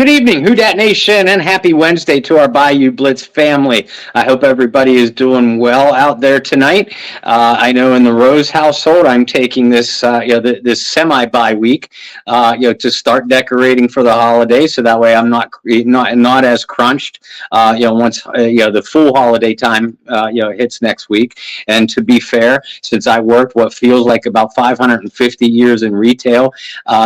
Good evening, Who Dat Nation, and happy Wednesday to our Bayou Blitz family. I hope everybody is doing well out there tonight. I know in the Rose household, I'm taking this, this semi-bye week, to start decorating for the holidays, so that way I'm not as crunched. Once the full holiday time, hits next week. And to be fair, since I worked what feels like about 550 years in retail,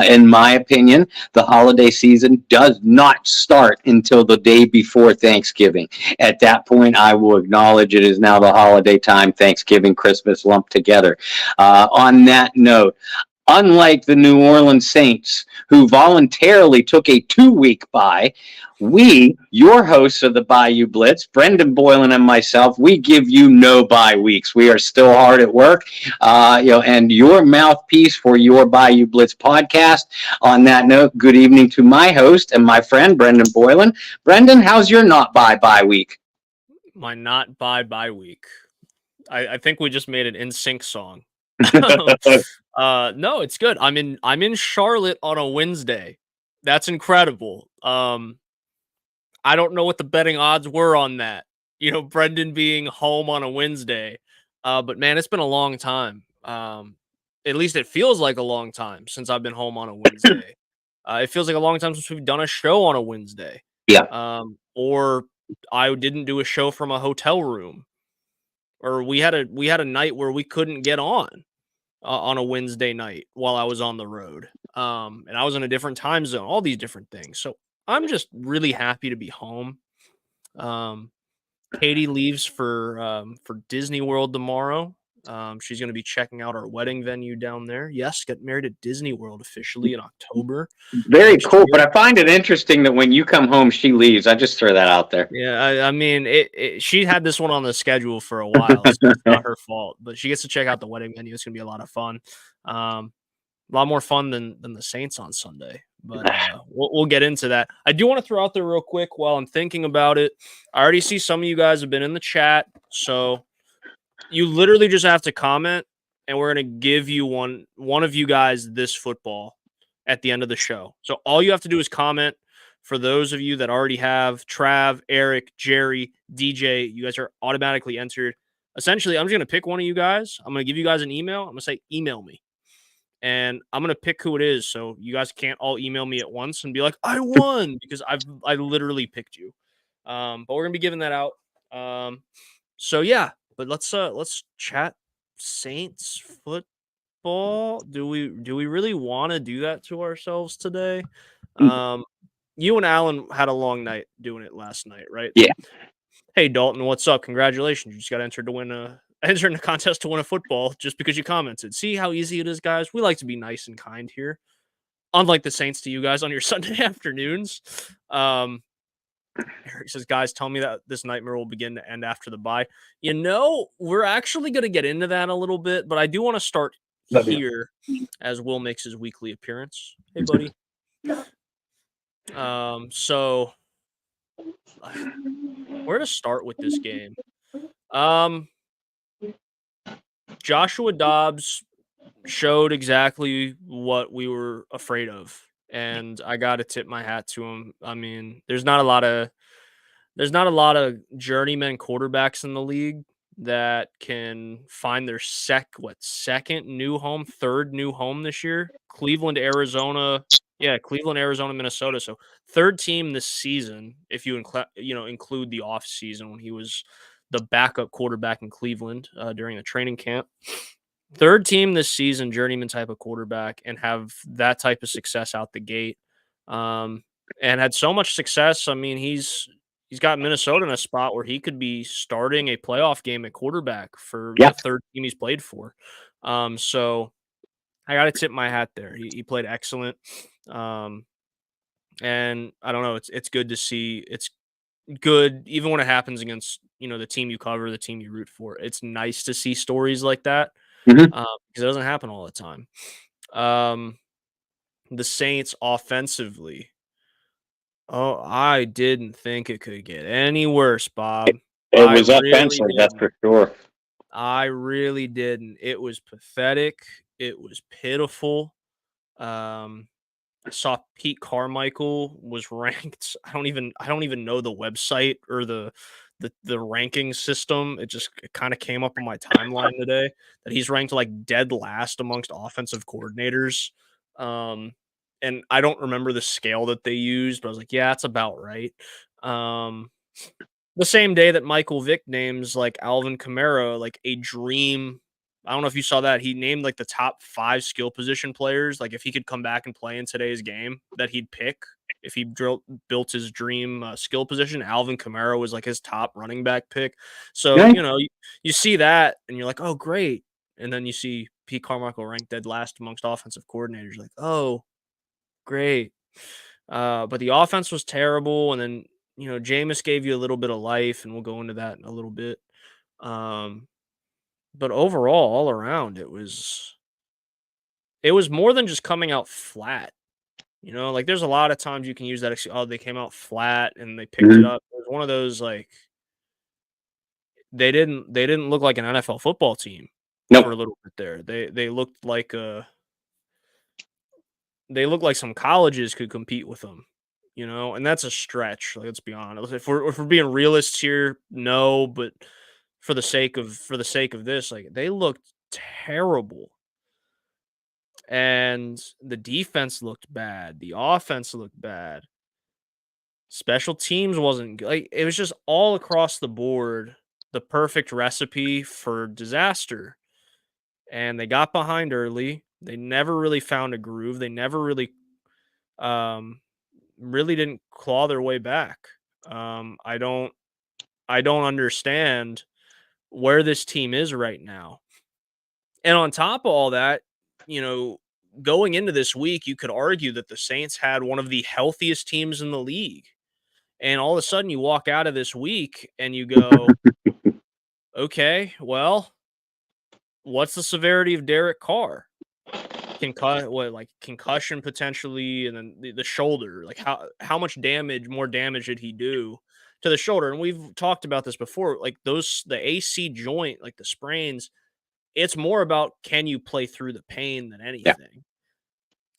in my opinion, the holiday season does not start until the day before Thanksgiving. At that point, I will acknowledge it is now the holiday time, Thanksgiving, Christmas lumped together. On that note, unlike the New Orleans Saints, who voluntarily took a 2-week bye, we, your hosts of the Bayou Blitz, Brendan Boylan and myself, we give you no bye weeks. We are still hard at work, and your mouthpiece for your Bayou Blitz podcast. On that note, good evening to my host and my friend, Brendan Boylan. Brendan, how's your not bye week? My not bye week. I think we just made an NSYNC song. No, it's good. I'm in Charlotte on a Wednesday. That's incredible. I don't know what the betting odds were on that. Brendan being home on a Wednesday. But man, it's been a long time. At least it feels like a long time since I've been home on a Wednesday. It feels like a long time since we've done a show on a Wednesday. Yeah. Or I didn't do a show from a hotel room. Or we had a night where we couldn't get on a Wednesday night while I was on the road. And I was in a different time zone, all these different things. So I'm just really happy to be home. Katie leaves for Disney World tomorrow. She's going to be checking out our wedding venue down there. Yes, get married at Disney World officially in October. Very cool, but I find it interesting that when you come home, she leaves. I just throw that out there. Yeah, I mean, she had this one on the schedule for a while, so it's not her fault. But she gets to check out the wedding venue. It's going to be a lot of fun. A lot more fun than the Saints on Sunday. But we'll get into that. I do want to throw out there real quick while I'm thinking about it. I already see some of you guys have been in the chat, so you literally just have to comment, and we're going to give you one of you guys this football at the end of the show. So all you have to do is comment. For those of you that already have, Trav, Eric, Jerry, DJ, you guys are automatically entered. Essentially, I'm just going to pick one of you guys. I'm going to give you guys an email. I'm going to say, email me. And I'm going to pick who it is, so you guys can't all email me at once and be like, I won, because I literally picked you. But we're going to be giving that out. So yeah, but let's chat Saints football. Do we really want to do that to ourselves today? You and Alan had a long night doing it last night, right? Yeah. Hey Dalton, what's up? Congratulations. You just got entered in a contest to win a football just because you commented. See how easy it is, guys? We like to be nice and kind here. Unlike the Saints to you guys on your Sunday afternoons. Eric says, guys, tell me that this nightmare will begin to end after the bye. We're actually going to get into that a little bit, but I do want to start here as Will makes his weekly appearance. Hey, buddy. So where to start with this game? Joshua Dobbs showed exactly what we were afraid of, and I got to tip my hat to him. I mean, there's not a lot of journeyman quarterbacks in the league that can find their third new home this year. Cleveland, Arizona, Minnesota. So third team this season, if you include the off season when he was the backup quarterback in Cleveland during the training camp. Third team this season, journeyman type of quarterback, and have that type of success out the gate. And had so much success. I mean, he's got Minnesota in a spot where he could be starting a playoff game at quarterback for the third team he's played for. So I got to tip my hat there. He played excellent. And I don't know, it's good to see. It's good even when it happens against the team you cover, the team you root for. It's nice to see stories like that because it doesn't happen all the time. The Saints offensively, I didn't think it could get any worse, Bob. It was offensive, that's for sure. I really didn't. It was pathetic. It was pitiful. I saw Pete Carmichael was ranked. I don't even know the website or the ranking system. It kind of came up on my timeline today that he's ranked like dead last amongst offensive coordinators. And I don't remember the scale that they used, but I was like, yeah, that's about right. Um, the same day that Michael Vick names like Alvin Kamara like a dream. I don't know if you saw that. He named like the top 5 skill position players. Like if he could come back and play in today's game, that he'd pick if he built his dream skill position. Alvin Kamara was like his top running back pick. So Yeah. you see that and you're like, oh great, and then you see Pete Carmichael ranked dead last amongst offensive coordinators. You're like, oh great. But the offense was terrible, and then Jameis gave you a little bit of life, and we'll go into that in a little bit. But overall, all around, it was more than just coming out flat. Like there's a lot of times you can use that. Oh, they came out flat and they picked it up. It was one of those like they didn't look like an NFL football team for a Nope. little bit there. They looked like some colleges could compete with them. And that's a stretch. Like, let's be honest. If we're being realists here, no, but for the sake of this, like they looked terrible. And the defense looked bad. The offense looked bad. Special teams wasn't good. Like, it was just all across the board the perfect recipe for disaster. And they got behind early. They never really found a groove. They never really didn't claw their way back. I don't understand where this team is right now. And on top of all that, going into this week, you could argue that the Saints had one of the healthiest teams in the league. And all of a sudden you walk out of this week and you go, okay, well, what's the severity of Derek Carr? Concussion potentially, and then the shoulder. Like how much more damage did he do to the shoulder? And we've talked about this before. Like the AC joint, like the sprains, it's more about can you play through the pain than anything. Yeah.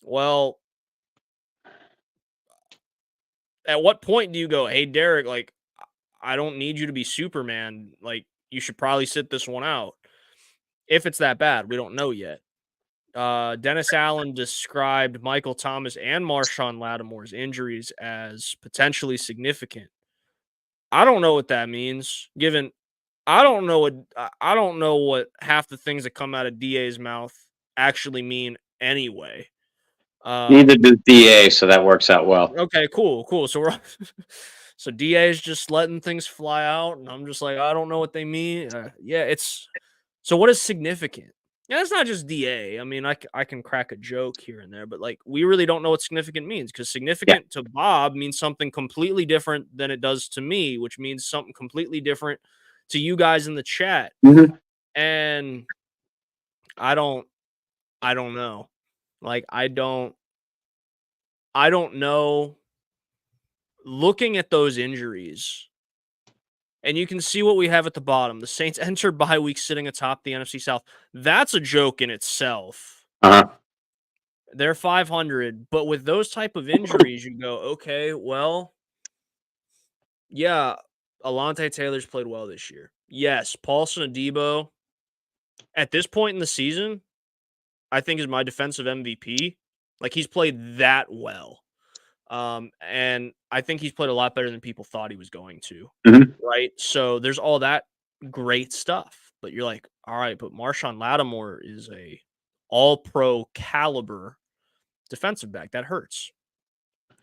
Well, at what point do you go, hey Derek, like I don't need you to be Superman. Like you should probably sit this one out. If it's that bad, we don't know yet. Dennis Allen described Michael Thomas and Marshawn Lattimore's injuries as potentially significant. I don't know what that means, given I don't know what half the things that come out of DA's mouth actually mean anyway. Neither does DA, so that works out well. Okay, cool. So so DA is just letting things fly out, and I'm just like, I don't know what they mean. So what is significant? Yeah, it's not just DA. I mean, I can crack a joke here and there, but like we really don't know what significant means, because significant to Bob means something completely different than it does to me, which means something completely different to you guys in the chat. Mm-hmm. And I don't know. Like I don't know. Looking at those injuries, and you can see what we have at the bottom. The Saints enter bye week sitting atop the NFC South. That's a joke in itself. Uh-huh. They're 500, but with those type of injuries, you go, okay, well, yeah, Alontae Taylor's played well this year. Yes, Paulson Adebo, at this point in the season, I think is my defensive MVP. Like, he's played that well. And I think he's played a lot better than people thought he was going to. Mm-hmm. Right? So there's all that great stuff. But you're like, all right, but Marshawn Lattimore is a all-pro caliber defensive back. That hurts.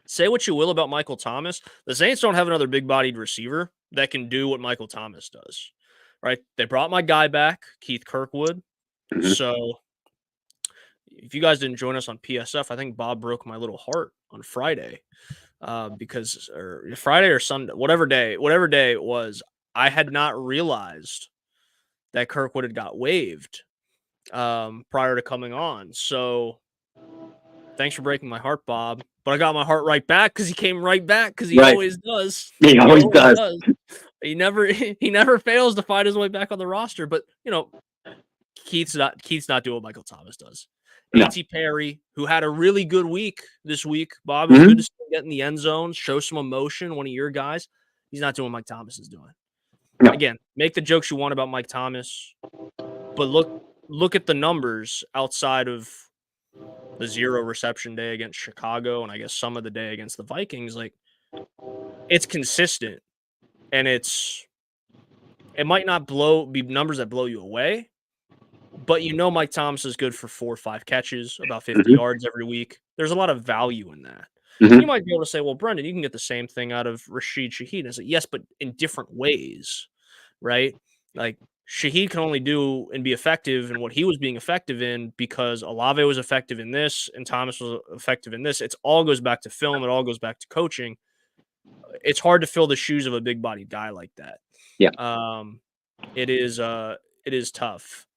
Say what you will about Michael Thomas. The Saints don't have another big-bodied receiver that can do what Michael Thomas does. Right? They brought my guy back, Keith Kirkwood. Mm-hmm. So if you guys didn't join us on PSF, I think Bob broke my little heart on Friday, because Friday or Sunday, whatever day it was, I had not realized that Kirkwood had got waived prior to coming on. So thanks for breaking my heart, Bob. But I got my heart right back because he came right back, because he always does. He always does. He never fails to find his way back on the roster. But Keith's not doing what Michael Thomas does. No. A.T. Perry, who had a really good week this week. Bob, it was good to see him get in the end zone, show some emotion, one of your guys. He's not doing what Mike Thomas is doing. No. Again, make the jokes you want about Mike Thomas, but look at the numbers outside of the 0 reception day against Chicago and I guess some of the day against the Vikings. Like, it's consistent, and it might not be numbers that blow you away, but Mike Thomas is good for 4 or 5 catches, about 50 yards every week. There's a lot of value in that. You might be able to say, well, Brendan, you can get the same thing out of Rashid Shaheed. And I said, yes, but in different ways, right? Like, Shaheed can only do and be effective in what he was being effective in because Olave was effective in this and Thomas was effective in this. It all goes back to film. It all goes back to coaching. It's hard to fill the shoes of a big-bodied guy like that. Yeah. It is tough.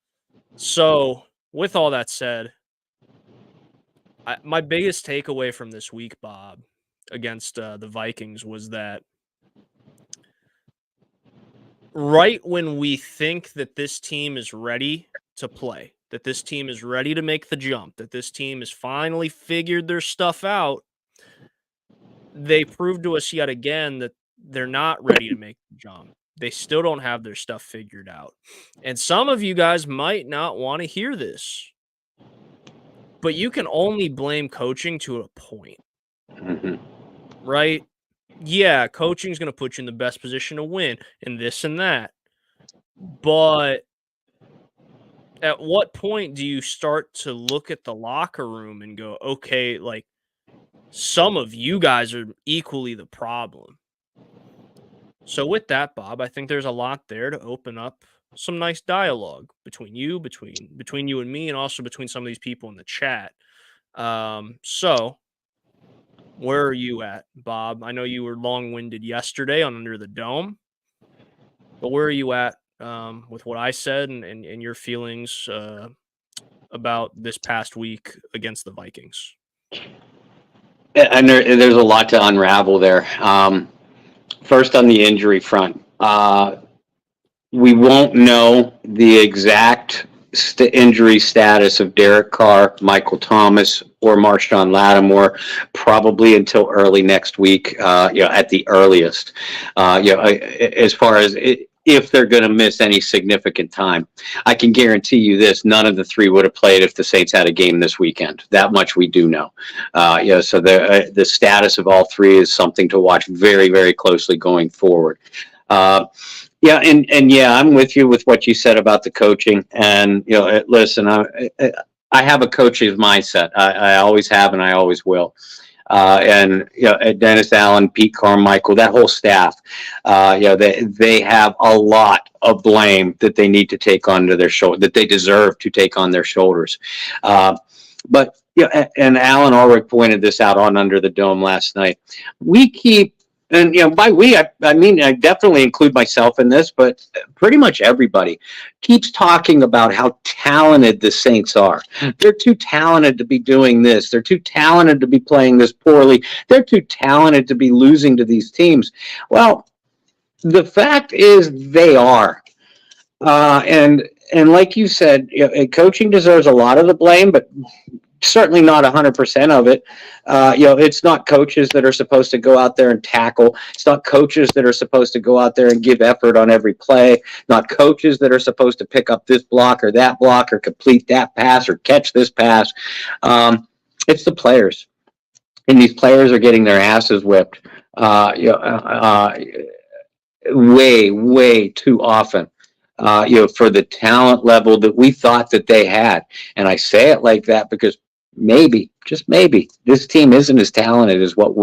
So, with all that said, my biggest takeaway from this week, Bob, against the Vikings was that right when we think that this team is ready to play, that this team is ready to make the jump, that this team has finally figured their stuff out, they proved to us yet again that they're not ready to make the jump. They still don't have their stuff figured out. And some of you guys might not want to hear this, but you can only blame coaching to a point, right? Yeah, coaching is going to put you in the best position to win and this and that. But at what point do you start to look at the locker room and go, okay, like, some of you guys are equally the problem? So with that, Bob, I think there's a lot there to open up some nice dialogue between you and me, and also between some of these people in the chat. So where are you at, Bob? I know you were long-winded yesterday on Under the Dome, but where are you at with what I said and your feelings about this past week against the Vikings? And there's a lot to unravel there. First, on the injury front, we won't know the exact injury status of Derek Carr, Michael Thomas, or Marshawn Lattimore probably until early next week, at the earliest. As far as if they're going to miss any significant time. I can guarantee you this: none of the 3 would have played if the Saints had a game this weekend. That much we do know. So the status of all 3 is something to watch very, very closely going forward. Yeah, and I'm with you with what you said about the coaching. And listen, I have a coach's mindset. I always have, and I always will. And Dennis Allen, Pete Carmichael, that whole staff, they have a lot of blame that they need to take onto their shoulder, that they deserve to take on their shoulders. But and Alan Ulrich pointed this out on Under the Dome last night. We keep. And, by we, I mean, I definitely include myself in this, but pretty much everybody keeps talking about how talented the Saints are. They're too talented to be doing this. They're too talented to be playing this poorly. They're too talented to be losing to these teams. Well, the fact is they are. And like you said, coaching deserves a lot of the blame, but certainly not 100% of it. It's not coaches that are supposed to go out there and tackle. It's not coaches that are supposed to go out there and give effort on every play. Not coaches that are supposed to pick up this block or that block or complete that pass or catch this pass. It's the players. And these players are getting their asses whipped way, way too often. For the talent level that we thought that they had. And I say it like that because maybe, just maybe, this team isn't as talented as what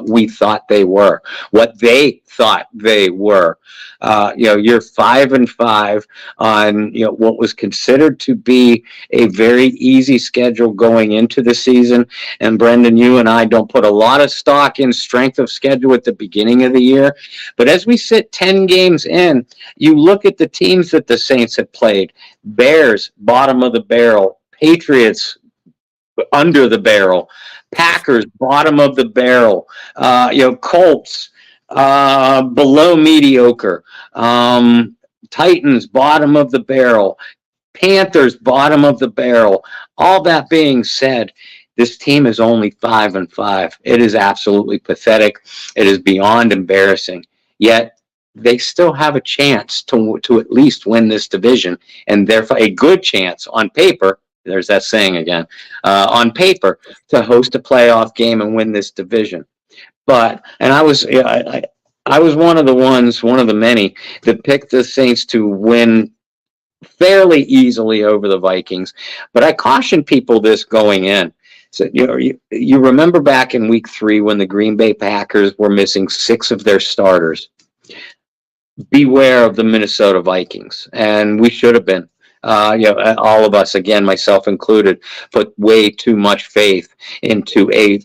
we thought they were, what they thought they were. You're 5-5 on what was considered to be a very easy schedule going into the season. And Brendan, you and I don't put a lot of stock in strength of schedule at the beginning of the year, but as we sit 10 games in, you look at the teams that the Saints have played: Bears, bottom of the barrel; Patriots, under the barrel; Packers, bottom of the barrel; Colts, below mediocre; Titans, bottom of the barrel; Panthers, bottom of the barrel. All that being said, this team is only 5-5. It is absolutely pathetic. It is beyond embarrassing. Yet they still have a chance to at least win this division, and therefore a good chance on paper. There's that saying again. On paper, to host a playoff game and win this division. But and I was one of the many that picked the Saints to win fairly easily over the Vikings. But I cautioned people this going in. So you remember back in week 3 when the Green Bay Packers were missing 6 of their starters. Beware of the Minnesota Vikings, and we should have been. All of us, again, myself included, put way too much faith into a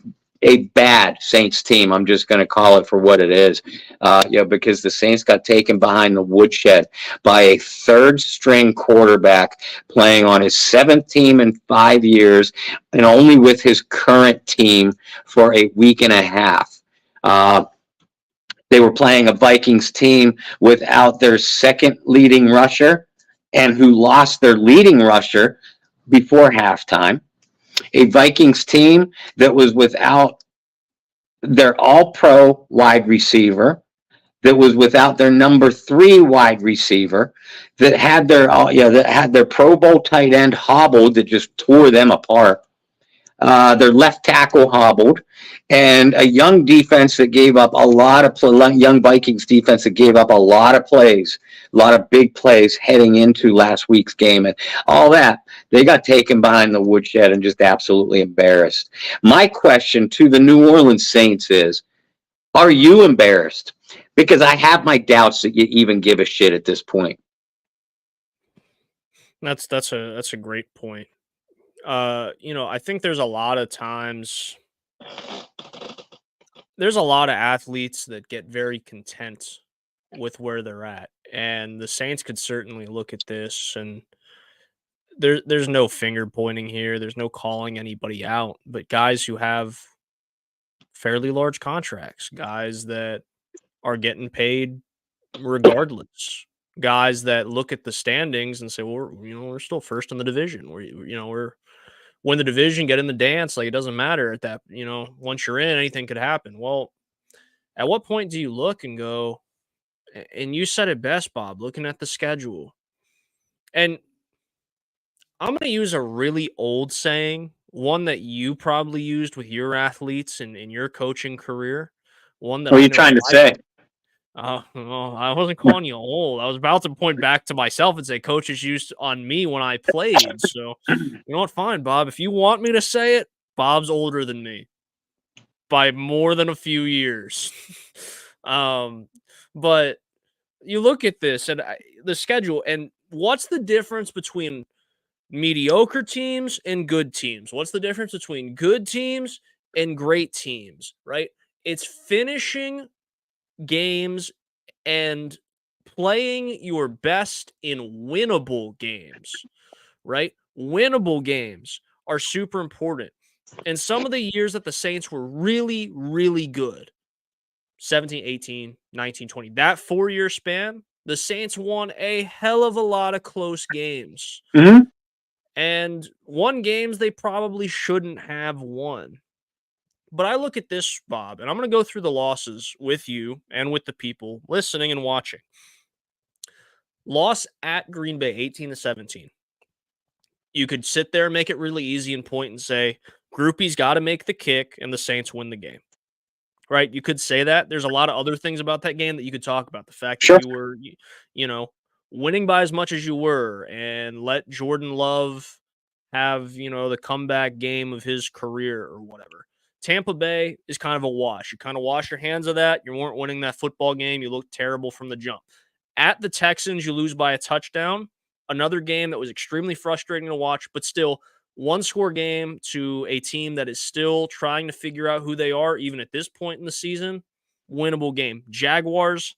bad Saints team. I'm just going to call it for what it is, because the Saints got taken behind the woodshed by a third-string quarterback playing on his 7th team in 5 years and only with his current team for a week and a half. They were playing a Vikings team without their second leading rusher and who lost their leading rusher before halftime. A Vikings team that was without their all-pro wide receiver, that was without their number 3 wide receiver, that had their Pro Bowl tight end hobbled, that just tore them apart. Their left tackle hobbled, and a young defense that gave up a lot of young Vikings defense that gave up a lot of plays, a lot of big plays heading into last week's game, and all that. They got taken behind the woodshed and just absolutely embarrassed. My question to the New Orleans Saints is, are you embarrassed? Because I have my doubts that you even give a shit at this point. That's a great point. I think there's a lot of times there's a lot of athletes that get very content with where they're at. And the Saints could certainly look at this, and there's no finger pointing here. There's no calling anybody out, but guys who have fairly large contracts, guys that are getting paid regardless, guys that look at the standings and say, well, we're still first in the division. We're win the division, get in the dance. Like, it doesn't matter at that, once you're in, anything could happen. Well, at what point do you look and go, and you said it best, Bob, looking at the schedule. And I'm going to use a really old saying, one that you probably used with your athletes in your coaching career. One that What are I you know trying to say? well, I wasn't calling you old. I was about to point back to myself and say coaches used on me when I played. So, you know what? Fine, Bob. If you want me to say it, Bob's older than me by more than a few years. But you look at this and the schedule, and what's the difference between mediocre teams and good teams? What's the difference between good teams and great teams, right? It's finishing games and playing your best in winnable games, right? Winnable games are super important. And some of the years that the Saints were really, really good, 17, 18, 19, 20, that 4-year span, the Saints won a hell of a lot of close games. Mm-hmm. And won games they probably shouldn't have won. But I look at this, Bob, and I'm going to go through the losses with you and with the people listening and watching. Loss at Green Bay, 18-17. You could sit there and make it really easy and point and say, Groupie's got to make the kick and the Saints win the game. Right? You could say that. There's a lot of other things about that game that you could talk about. The fact that you were, winning by as much as you were, and let Jordan Love have, the comeback game of his career or whatever. Tampa Bay is kind of a wash. You kind of wash your hands of that. You weren't winning that football game. You looked terrible from the jump. At the Texans, you lose by a touchdown. Another game that was extremely frustrating to watch, but still one-score game to a team that is still trying to figure out who they are, even at this point in the season. Winnable game. Jaguars,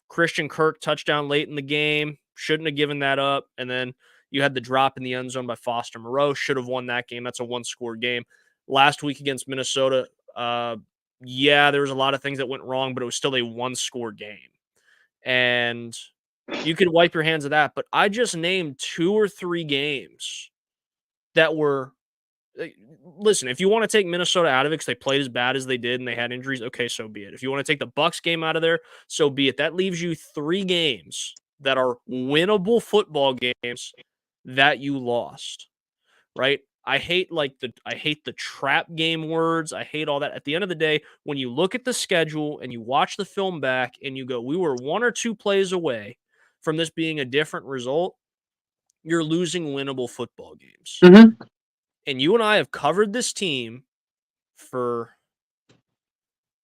Christian Kirk touchdown late in the game. Shouldn't have given that up. And then you had the drop in the end zone by Foster Moreau. Should have won that game. That's a one-score game. Last week against Minnesota, there was a lot of things that went wrong, but it was still a one-score game. And You could wipe your hands of that. But I just named 2 or 3 games that were listen, if you want to take Minnesota out of it because they played as bad as they did and they had injuries, okay, so be it. If you want to take the Bucks game out of there, so be it. That leaves you 3 games that are winnable football games that you lost, right? I hate the trap game words. I hate all that. At the end of the day, when you look at the schedule and you watch the film back and you go, we were 1 or 2 plays away from this being a different result, you're losing winnable football games. Mm-hmm. And you and I have covered this team for,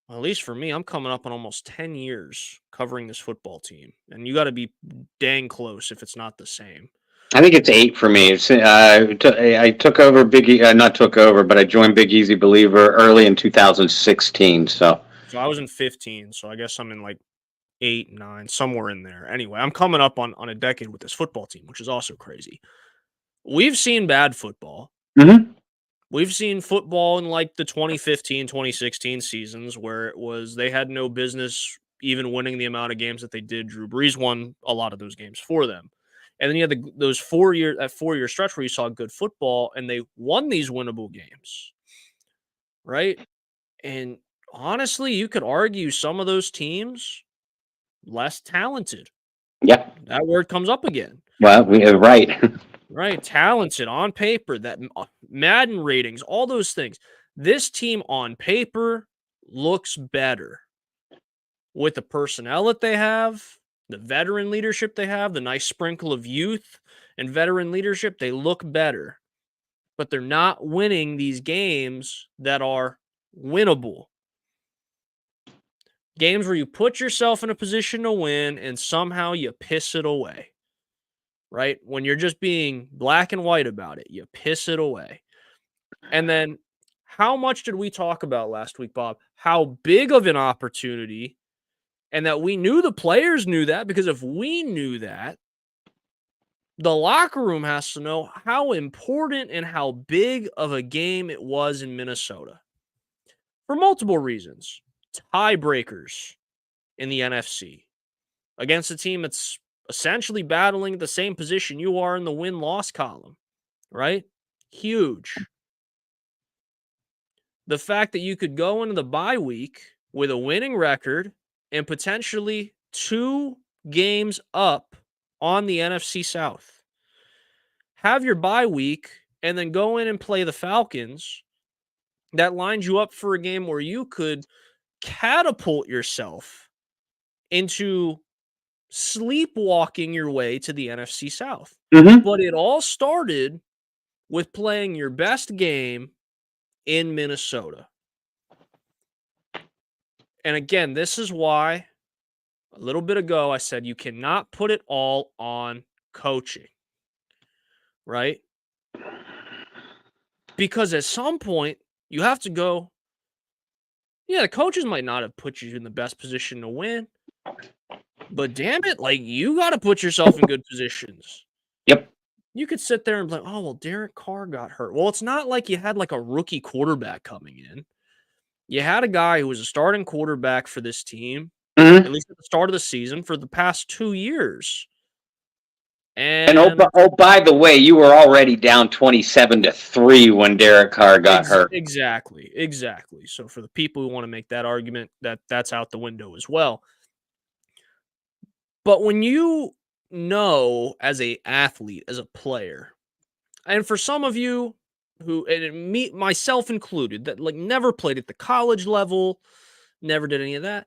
well, at least for me, I'm coming up on almost 10 years covering this football team. And you got to be dang close if it's not the same. I think it's 8 for me. I took over not took over, but I joined Big Easy Believer early in 2016. So I was in 15, so I guess I'm in like 8, 9, somewhere in there. Anyway, I'm coming up on a decade with this football team, which is also crazy. We've seen bad football. Mm-hmm. We've seen football in like the 2015, 2016 seasons where it was they had no business even winning the amount of games that they did. Drew Brees won a lot of those games for them. And then you had those 4-year stretch where you saw good football and they won these winnable games. Right? And honestly, you could argue some of those teams less talented. Yeah. That word comes up again. Well, right. Right, talented on paper, that Madden ratings, all those things. This team on paper looks better with the personnel that they have, the veteran leadership they have, the nice sprinkle of youth and veteran leadership. They look better, but they're not winning these games that are winnable. Games where you put yourself in a position to win and somehow you piss it away. Right? When you're just being black and white about it, you piss it away. And then how much did we talk about last week, Bob? How big of an opportunity, and that we knew the players knew that, because if we knew that, the locker room has to know how important and how big of a game it was in Minnesota. For multiple reasons. Tiebreakers in the NFC against a team that's essentially battling the same position you are in the win-loss column, right? Huge. The fact that you could go into the bye week with a winning record and potentially 2 games up on the NFC South. Have your bye week and then go in and play the Falcons. That lines you up for a game where you could catapult yourself into sleepwalking your way to the NFC South. Mm-hmm. But it all started with playing your best game in Minnesota. And again, this is why a little bit ago I said you cannot put it all on coaching, right? Because at some point you have to go, yeah, the coaches might not have put you in the best position to win, but damn it, like, you got to put yourself in good positions. Yep. You could sit there and be like, oh, well, Derek Carr got hurt. Well, it's not like you had like a rookie quarterback coming in. You had a guy who was a starting quarterback for this team, Mm-hmm. at least at the start of the season, for the past 2 years. And by the way, you were already down 27-3 when Derek Carr got hurt. Exactly. So for the people who want to make that argument, that's out the window as well. But when you know, as a athlete, as a player, and for some of you who, and me, myself included, that like never played at the college level, never did any of that,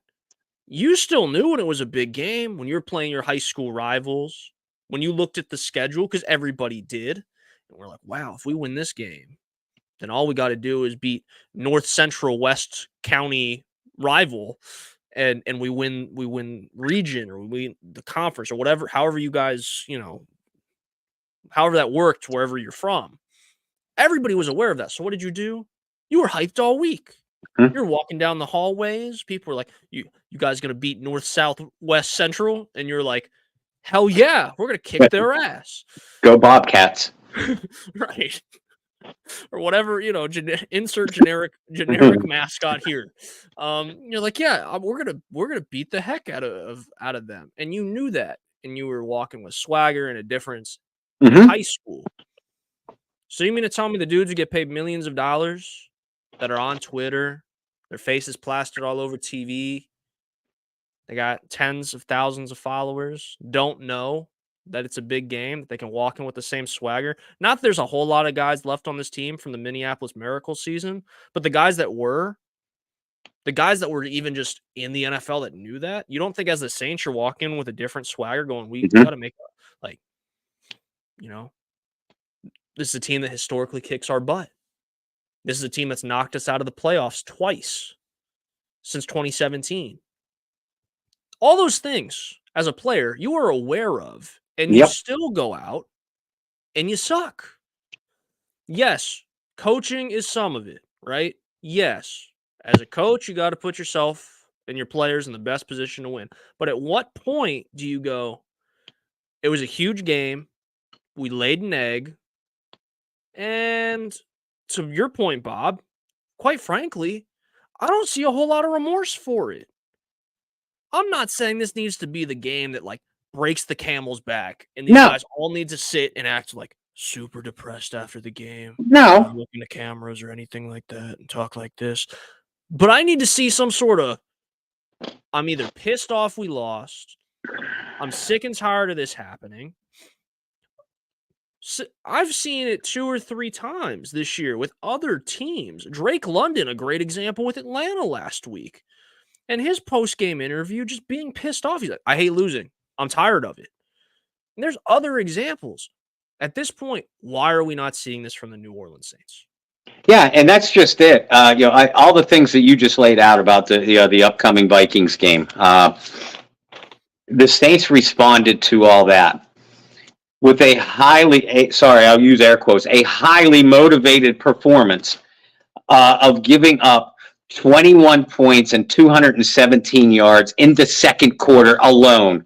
you still knew when it was a big game, when you were playing your high school rivals, when you looked at the schedule, because everybody did, and we're like, wow, if we win this game, then all we got to do is beat North Central West County rival, and we win region, or we win the conference, or whatever, however you guys, however that worked wherever you're from. Everybody was aware of that. So what did you do? You were hyped all week. Mm-hmm. You're walking down the hallways. People were like, you guys going to beat North, South, West, Central? And you're like, hell yeah, we're going to kick their ass. Go Bobcats. Right. Or whatever, insert generic mascot here. You're like, yeah, we're gonna beat the heck out of them. And you knew that. and you were walking with swagger and a difference in Mm-hmm. high school. So you mean to tell me the dudes who get paid millions of dollars that are on Twitter, their faces plastered all over TV, they got tens of thousands of followers, don't know that it's a big game, that they can walk in with the same swagger? Not that there's a whole lot of guys left on this team from the Minneapolis Miracle season, but the guys that were even just in the NFL that knew that, you don't think as the Saints you're walking with a different swagger going, we Mm-hmm. got to make, like, you know, this is a team that historically kicks our butt. This is a team that's knocked us out of the playoffs twice since 2017. All those things as a player you are aware of, and you Yep. still go out and you suck. Yes, coaching is some of it, right? Yes. As a coach, you got to put yourself and your players in the best position to win. But at what point do you go, it was a huge game, we laid an egg, and to your point, Bob, quite frankly, I don't see a whole lot of remorse for it. I'm not saying this needs to be the game that, like, breaks the camel's back and these No. guys all need to sit and act like super depressed after the game. No. Not looking at cameras or anything like that and talk like this. But I need to see some sort of, I'm either pissed off we lost, I'm sick and tired of this happening. I've seen it 2 or 3 times this year with other teams. Drake London, a great example with Atlanta last week. And his post-game interview just being pissed off. He's like, I hate losing. I'm tired of it. And there's other examples. At this point, why are we not seeing this from the New Orleans Saints? Yeah, and that's just it. All the things that you just laid out about the upcoming Vikings game. The Saints responded to all that with I'll use air quotes, a highly motivated performance of giving up 21 points and 217 yards in the second quarter alone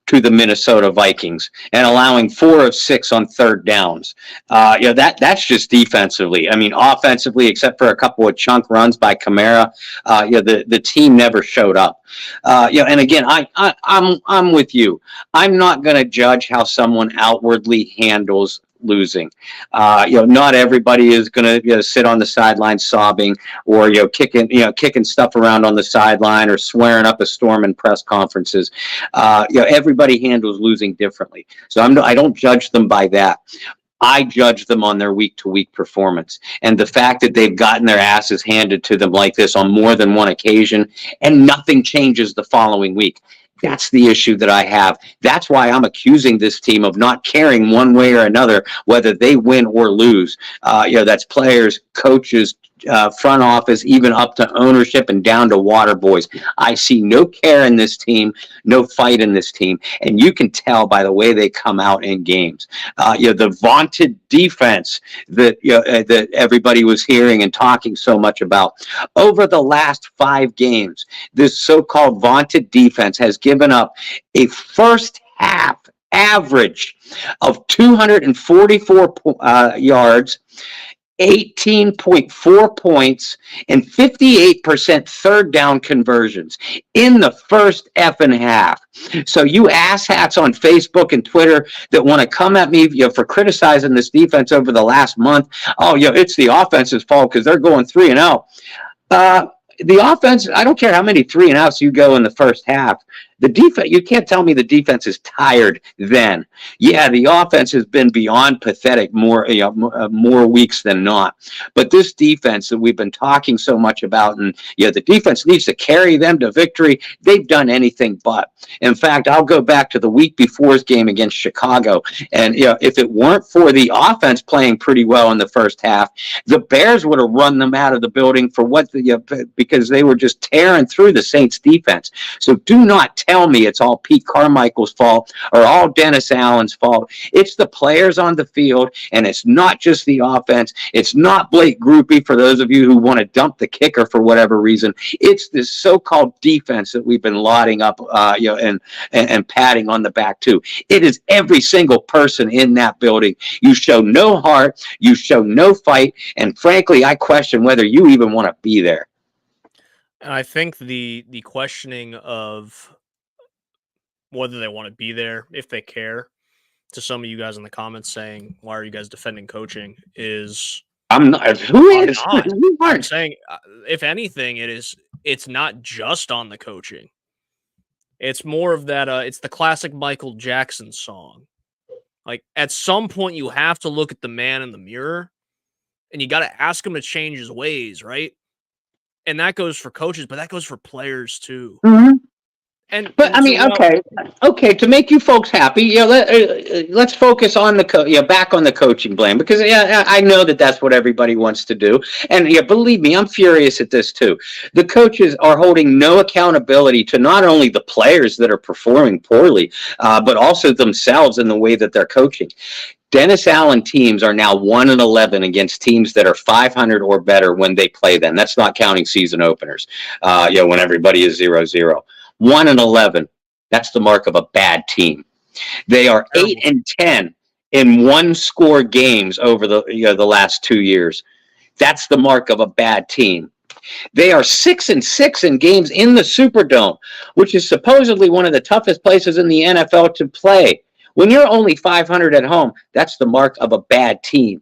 to the Minnesota Vikings and allowing 4 of 6 on third downs. That's just defensively. I mean, offensively, except for a couple of chunk runs by Kamara, the team never showed up. And again, I'm with you. I'm not going to judge how someone outwardly handles losing. Not everybody is going to sit on the sideline sobbing or kicking stuff around on the sideline or swearing up a storm in press conferences. Everybody handles losing differently, so I don't judge them by that. I judge them on their week-to-week performance and the fact that they've gotten their asses handed to them like this on more than one occasion and nothing changes the following week. That's the issue that I have. That's why I'm accusing this team of not caring one way or another whether they win or lose. That's players, coaches, front office, even up to ownership and down to water boys. I see no care in this team, no fight in this team, and you can tell by the way they come out in games. The vaunted defense that that everybody was hearing and talking so much about over the last 5 games. This so-called vaunted defense has given up a first half average of 244 yards, 18.4 points, and 58% third down conversions in the first effing half. So you asshats on Facebook and Twitter that want to come at me for criticizing this defense over the last month, it's the offense's fault because they're going 3-0. The offense, I don't care how many 3-and-outs you go in the first half. The defense, you can't tell me the defense is tired then. Yeah, the offense has been beyond pathetic more weeks than not. But this defense that we've been talking so much about, and the defense needs to carry them to victory. They've done anything but. In fact, I'll go back to the week before's game against Chicago, and if it weren't for the offense playing pretty well in the first half, the Bears would have run them out of the building for because they were just tearing through the Saints defense. So do not tell me it's all Pete Carmichael's fault or all Dennis Allen's fault. It's the players on the field, and it's not just the offense. It's not Blake Groupie, for those of you who want to dump the kicker for whatever reason. It's this so-called defense that we've been lauding up and patting on the back too. It is every single person in that building. You show no heart, you show no fight, and frankly, I question whether you even want to be there. And I think the questioning of whether they want to be there, if they care. To some of you guys in the comments saying, "Why are you guys defending coaching?" Is I'm not. Who I'm is? not. We I'm aren't. saying, if anything, it's not just on the coaching. It's more of that. It's the classic Michael Jackson song. Like at some point, you have to look at the man in the mirror, and you got to ask him to change his ways, right? And that goes for coaches, but that goes for players too. Mhm. And But I so mean, okay, to make you folks happy, let's focus on back on the coaching blame, because I know that that's what everybody wants to do, and believe me, I'm furious at this too. The coaches are holding no accountability to not only the players that are performing poorly, but also themselves in the way that they're coaching. Dennis Allen teams are now 1-11 against teams that are 500 or better when they play them. That's not counting season openers. When everybody is 0-0. 1-11. That's the mark of a bad team. They are terrible. 8-10 in one-score games over the last 2 years. That's the mark of a bad team. They are 6-6 in games in the Superdome, which is supposedly one of the toughest places in the NFL to play. When you're only 500 at home, that's the mark of a bad team.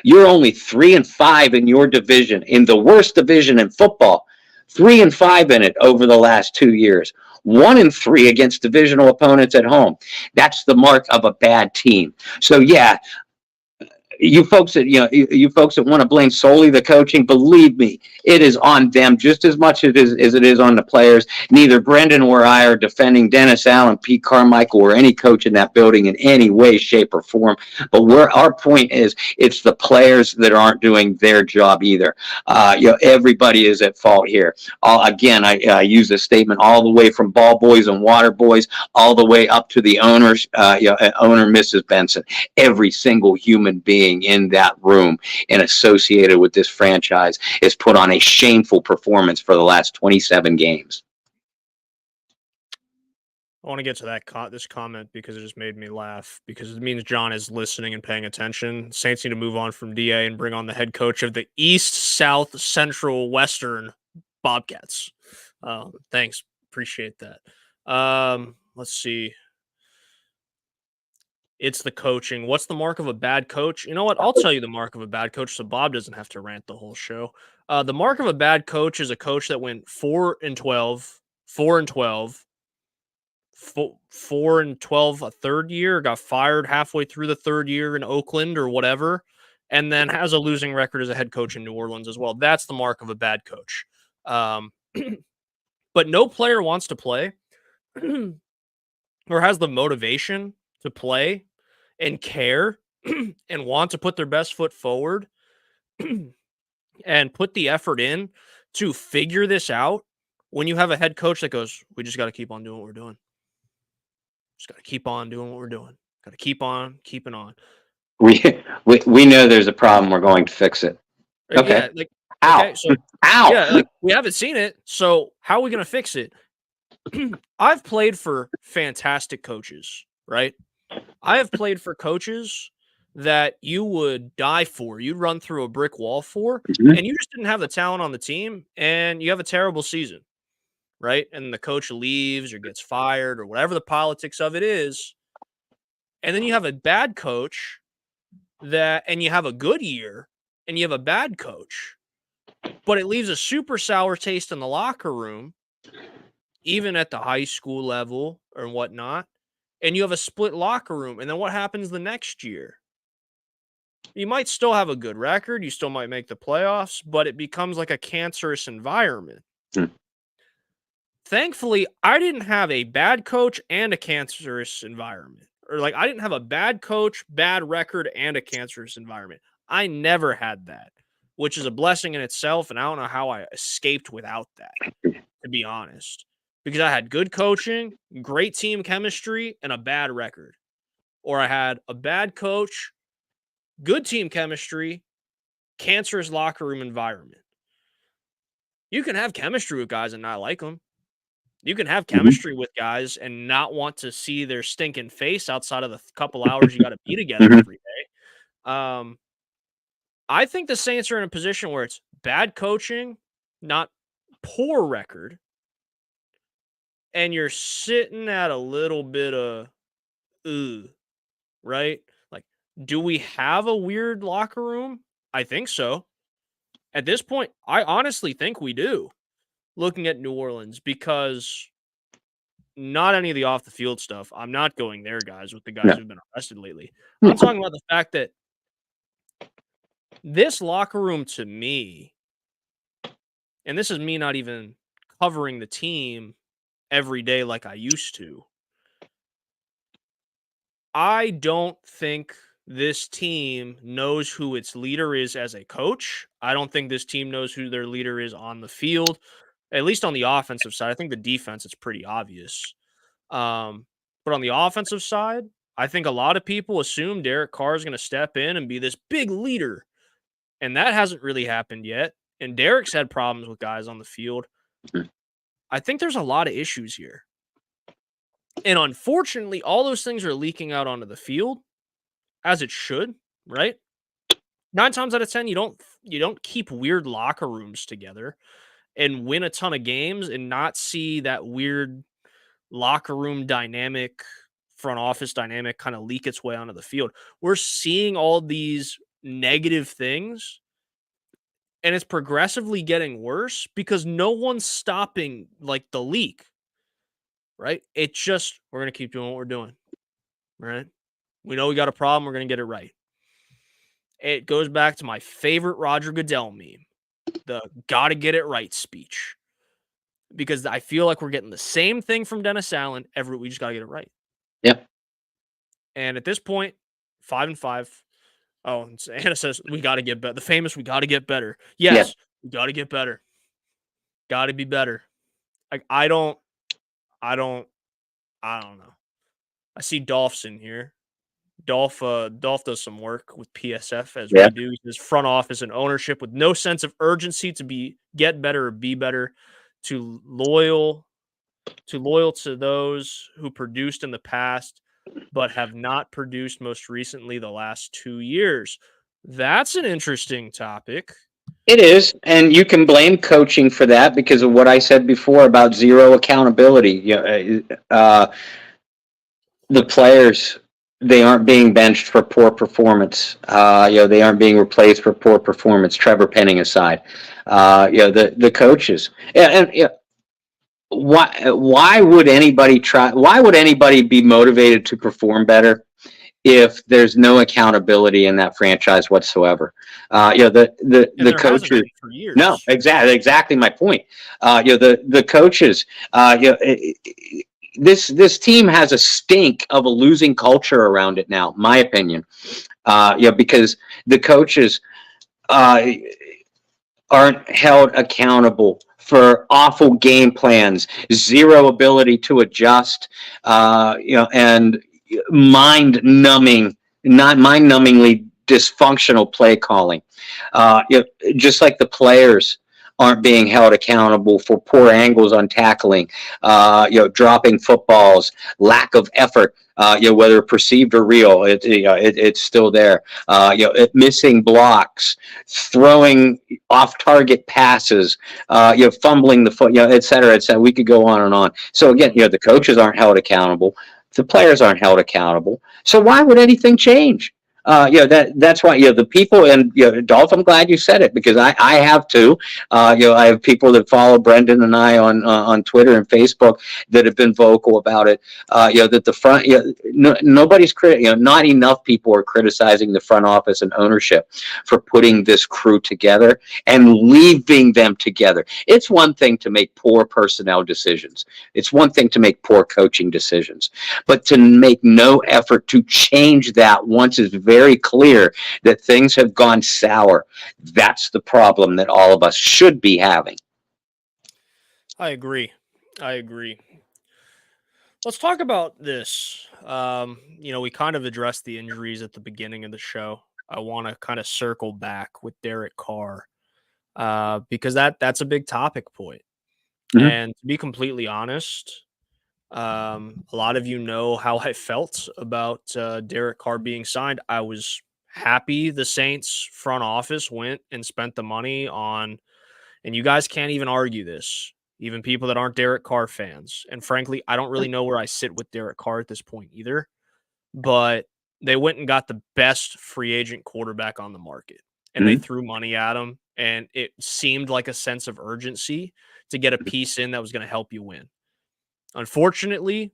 You're only 3-5 in your division, in the worst division in football. 3-5 in it over the last 2 years. 1-3 against divisional opponents at home. That's the mark of a bad team. So yeah, you folks that want to blame solely the coaching, believe me, it is on them just as much as it is on the players. Neither Brendan or I are defending Dennis Allen, Pete Carmichael, or any coach in that building in any way, shape, or form. But where our point is, it's the players that aren't doing their job either. Everybody is at fault here. Again, I use this statement all the way from ball boys and water boys, all the way up to the owners, owner Mrs. Benson. Every single human being in that room and associated with this franchise is put on a shameful performance for the last 27 games. I want to get to this comment because it just made me laugh, because it means John is listening and paying attention. Saints need to move on from DA and bring on the head coach of the East, South, Central, Western Bobcats. Thanks. Appreciate that. Let's see. It's the coaching. What's the mark of a bad coach? You know what? I'll tell you the mark of a bad coach so Bob doesn't have to rant the whole show. The mark of a bad coach is a coach that went 4-12, 4-12, 4-12 a third year, got fired halfway through the third year in Oakland or whatever, and then has a losing record as a head coach in New Orleans as well. That's the mark of a bad coach. But no player wants to play or has the motivation to play and care and want to put their best foot forward and put the effort in to figure this out when you have a head coach that goes, "We just got to keep on doing what we're doing. Just got to keep on doing what we're doing. Got to keep on keeping on." We know there's a problem. We're going to fix it. Okay. Yeah, Ow. okay, so Ow. yeah, we haven't seen it, so how are we gonna fix it? I've played for fantastic coaches, right? I have played for coaches that you would die for, you'd run through a brick wall for, Mhm. and you just didn't have the talent on the team, and you have a terrible season, right? And the coach leaves or gets fired or whatever the politics of it is. And then you have a bad coach and you have a good year and you have a bad coach, but it leaves a super sour taste in the locker room, even at the high school level or whatnot. And you have a split locker room. And then what happens the next year? You might still have a good record. You still might make the playoffs, but it becomes like a cancerous environment. Hmm. Thankfully, I didn't have a bad coach and a cancerous environment. Or like I didn't have a bad coach, bad record, and a cancerous environment. I never had that, which is a blessing in itself. And I don't know how I escaped without that, to be honest. Because I had good coaching, great team chemistry, and a bad record. Or I had a bad coach, good team chemistry, cancerous locker room environment. You can have chemistry with guys and not like them. You can have chemistry with guys and not want to see their stinking face outside of the couple hours you got to be together Mhm. every day. I think the Saints are in a position where it's bad coaching, not poor record, and you're sitting at a little bit of, right? Like, do we have a weird locker room? I think so. At this point, I honestly think we do, looking at New Orleans, because not any of the off the field stuff. I'm not going there, guys, with the guys No. who've been arrested lately. I'm talking about the fact that this locker room to me, and this is me not even covering the team every day like I used to, I don't think this team knows who its leader is as a coach. I don't think this team knows who their leader is on the field, at least on the offensive side. I think the defense, it's pretty obvious. But on the offensive side, I think a lot of people assume Derek Carr is going to step in and be this big leader. And that hasn't really happened yet. And Derek's had problems with guys on the field. I think there's a lot of issues here. And unfortunately, all those things are leaking out onto the field, as it should, right? 9 times out of 10, you don't keep weird locker rooms together and win a ton of games and not see that weird locker room dynamic, front office dynamic kind of leak its way onto the field. We're seeing all these negative things, and it's progressively getting worse because no one's stopping like the leak, right? It's just, we're going to keep doing what we're doing, right? We know we got a problem. We're going to get it right. It goes back to my favorite Roger Goodell meme, the gotta get it right speech, because I feel like we're getting the same thing from Dennis Allen. We just gotta get it right. Yep. And at this point, 5-5. Oh, and Anna says we got to get better. The famous "we got to get better." Yes, we got to get better. Got to be better. Like I don't know. I see Dolph's in here. Dolph does some work with PSF as we do. His front office and ownership with no sense of urgency to get better or be better, to loyal to those who produced in the past but have not produced most recently the last 2 years. That's an interesting topic. It is, and you can blame coaching for that because of what I said before about zero accountability. The players, they aren't being benched for poor performance. They aren't being replaced for poor performance. Trevor Penning aside, the coaches, and why would anybody try? Why would anybody be motivated to perform better if there's no accountability in that franchise whatsoever? The coaches for years. No, exactly my point. The coaches, this team has a stink of a losing culture around it now, my opinion. Because the coaches aren't held accountable for awful game plans, zero ability to adjust, and mind-numbingly dysfunctional play calling. Just like the players aren't being held accountable for poor angles on tackling, dropping footballs, lack of effort, whether perceived or real, it's still there. Missing blocks, throwing off-target passes, fumbling the foot, et cetera, et cetera. We could go on and on. So again, the coaches aren't held accountable. The players aren't held accountable. So why would anything change? That's why, the people, and, Dolph, I'm glad you said it because I have too. I have people that follow Brendan and I on Twitter and Facebook that have been vocal about it. That the front, nobody's not enough people are criticizing the front office and ownership for putting this crew together and leaving them together. It's one thing to make poor personnel decisions. It's one thing to make poor coaching decisions, but to make no effort to change that once it's very clear that things have gone sour. That's the problem that all of us should be having. I agree. Let's talk about this. We kind of addressed the injuries at the beginning of the show. I want to kind of circle back with Derek Carr because that's a big topic point. Mm-hmm. And to be completely honest, a lot of you know how I felt about Derek Carr being signed. I was happy the Saints front office went and spent the money on, and you guys can't even argue this, even people that aren't Derek Carr fans. And frankly, I don't really know where I sit with Derek Carr at this point either. But they went and got the best free agent quarterback on the market, and they threw money at him, and it seemed like a sense of urgency to get a piece in that was going to help you win. Unfortunately,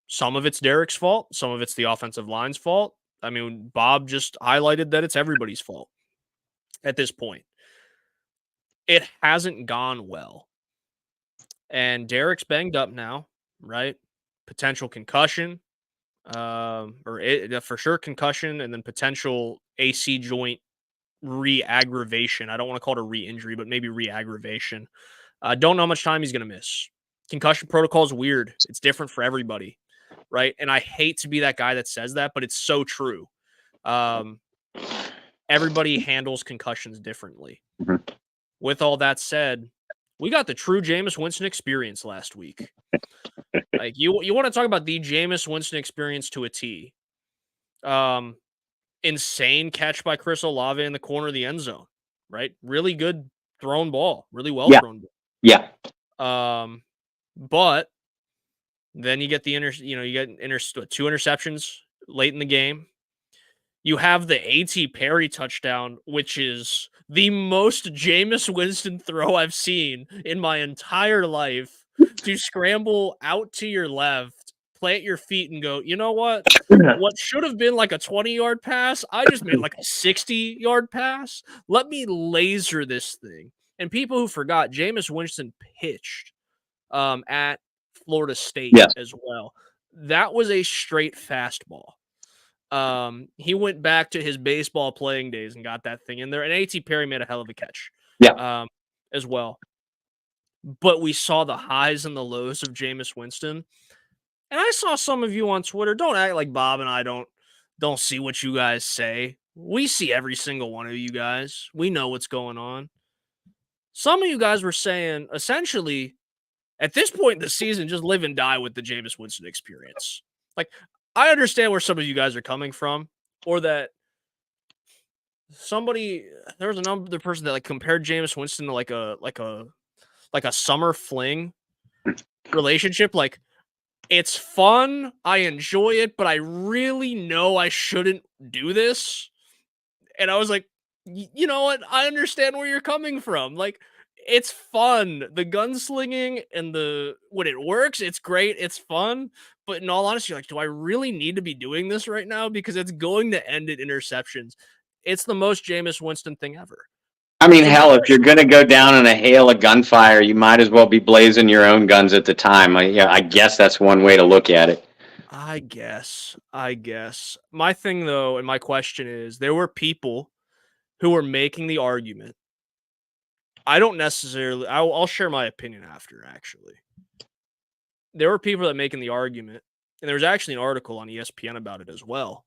some of it's Derek's fault, some of it's the offensive line's fault. I mean, Bob just highlighted that it's everybody's fault at this point. It hasn't gone well. And Derek's banged up now, right? Potential concussion, for sure concussion, and then potential AC joint re-aggravation. I don't want to call it a re-injury, but maybe re-aggravation. Don't know how much time he's going to miss. Concussion protocol is weird. It's different for everybody, right? And I hate to be that guy that says that, but it's so true. Everybody handles concussions differently. With all that said, we got the true Jameis Winston experience last week. Like you want to talk about the Jameis Winston experience to a T. Insane catch by Chris Olave in the corner of the end zone, right? Really good thrown ball, really well thrown ball. Yeah. But then you get two interceptions late in the game. You have the A.T. Perry touchdown, which is the most Jameis Winston throw I've seen in my entire life. To scramble out to your left, plant your feet, and go, you know what? What should have been like a 20-yard pass, I just made like a 60-yard pass. Let me laser this thing. And people who forgot, Jameis Winston pitched at Florida State as well. That was a straight fastball. He went back to his baseball playing days and got that thing in there. And A.T. Perry made a hell of a catch as well. But we saw the highs and the lows of Jameis Winston. And I saw some of you on Twitter. Don't act like Bob and I don't see what you guys say. We see every single one of you guys. We know what's going on. Some of you guys were saying, essentially, at this point in the season, just live and die with the Jameis Winston experience. Like, I understand where some of you guys are coming from, or that there was another person that like compared Jameis Winston to like a summer fling relationship. Like, it's fun, I enjoy it, but I really know I shouldn't do this. And I was like, you know what? I understand where you're coming from. Like, it's fun. The gunslinging and when it works, it's great. It's fun. But in all honesty, like, do I really need to be doing this right now? Because it's going to end in interceptions. It's the most Jameis Winston thing ever. I mean, hell, if you're going to go down in a hail of gunfire, you might as well be blazing your own guns at the time. I guess that's one way to look at it. I guess. My thing, though, and my question is, there were people who were making the argument. I don't necessarily... I'll share my opinion after, actually. There were people that making the argument, and there was actually an article on ESPN about it as well.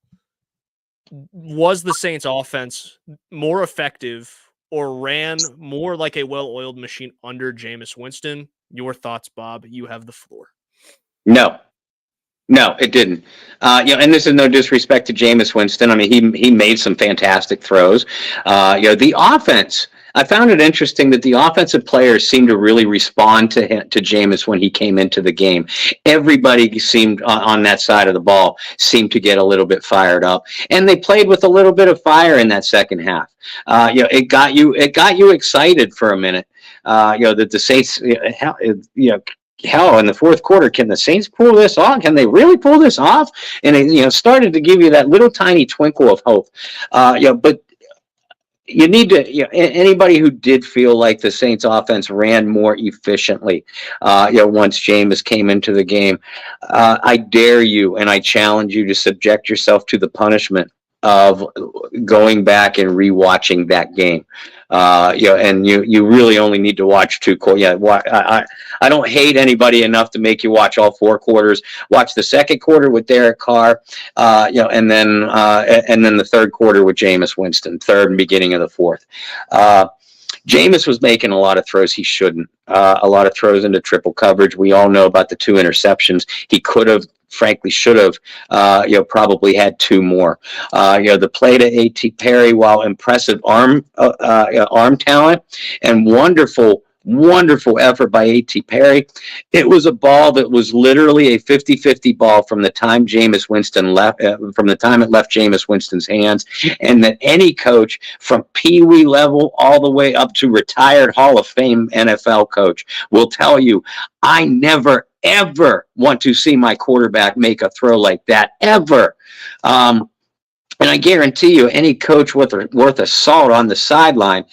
Was the Saints' offense more effective or ran more like a well-oiled machine under Jameis Winston? Your thoughts, Bob. You have the floor. No, it didn't. And this is no disrespect to Jameis Winston. I mean, he made some fantastic throws. The offense. I found it interesting that the offensive players seemed to really respond to Jameis when he came into the game. Everybody seemed on that side of the ball seemed to get a little bit fired up, and they played with a little bit of fire in that second half. It got you excited for a minute. That the Saints, hell, in the fourth quarter, can the Saints pull this off? Can they really pull this off? And it started to give you that little tiny twinkle of hope. But you need to, anybody who did feel like the Saints offense ran more efficiently, once Jameis came into the game, I dare you and I challenge you to subject yourself to the punishment of going back and rewatching that game. And you really only need to watch two quarters. I don't hate anybody enough to make you watch all four quarters. Watch the second quarter with Derek Carr, and then the third quarter with Jameis Winston, third and beginning of the fourth. Jameis was making a lot of throws he shouldn't. A lot of throws into triple coverage. We all know about the two interceptions. He could have, frankly, should have, probably had two more. The play to A.T. Perry, while impressive arm talent and wonderful Wonderful effort by A.T. Perry. It was a ball that was literally a 50-50 ball from the time Jameis Winston left, from the time it left Jameis Winston's hands, and that any coach from Pee Wee level all the way up to retired Hall of Fame NFL coach will tell you, I never, ever want to see my quarterback make a throw like that, ever. And I guarantee you, any coach worth a salt on the sideline,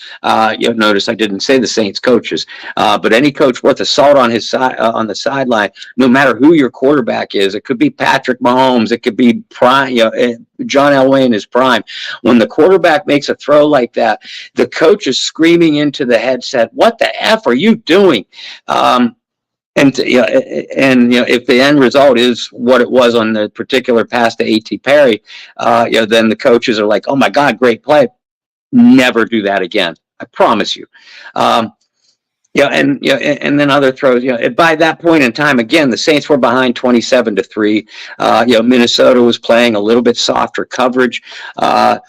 you'll notice I didn't say the Saints coaches, but any coach worth a salt on his side on the sideline, no matter who your quarterback is, it could be Patrick Mahomes, it could be prime, John Elway in his prime. When the quarterback makes a throw like that, the coach is screaming into the headset, "What the f are you doing?" And if the end result is what it was on the particular pass to A.T. Perry, then the coaches are like, "Oh my God, great play! Never do that again. I promise you." And then other throws. By that point in time, again, the Saints were behind 27-3. Minnesota was playing a little bit softer coverage. Not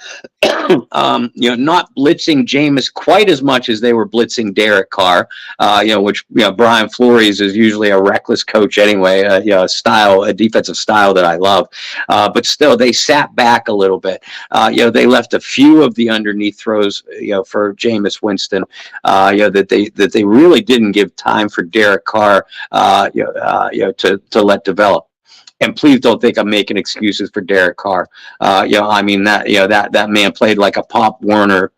blitzing Jameis quite as much as they were blitzing Derek Carr, which Brian Flores is usually a reckless coach anyway, a defensive style that I love. But still, they sat back a little bit. They left a few of the underneath throws, for Jameis Winston, that they really didn't give time for Derek Carr, to let develop. And please don't think I'm making excuses for Derek Carr. That man played like a Pop Warner,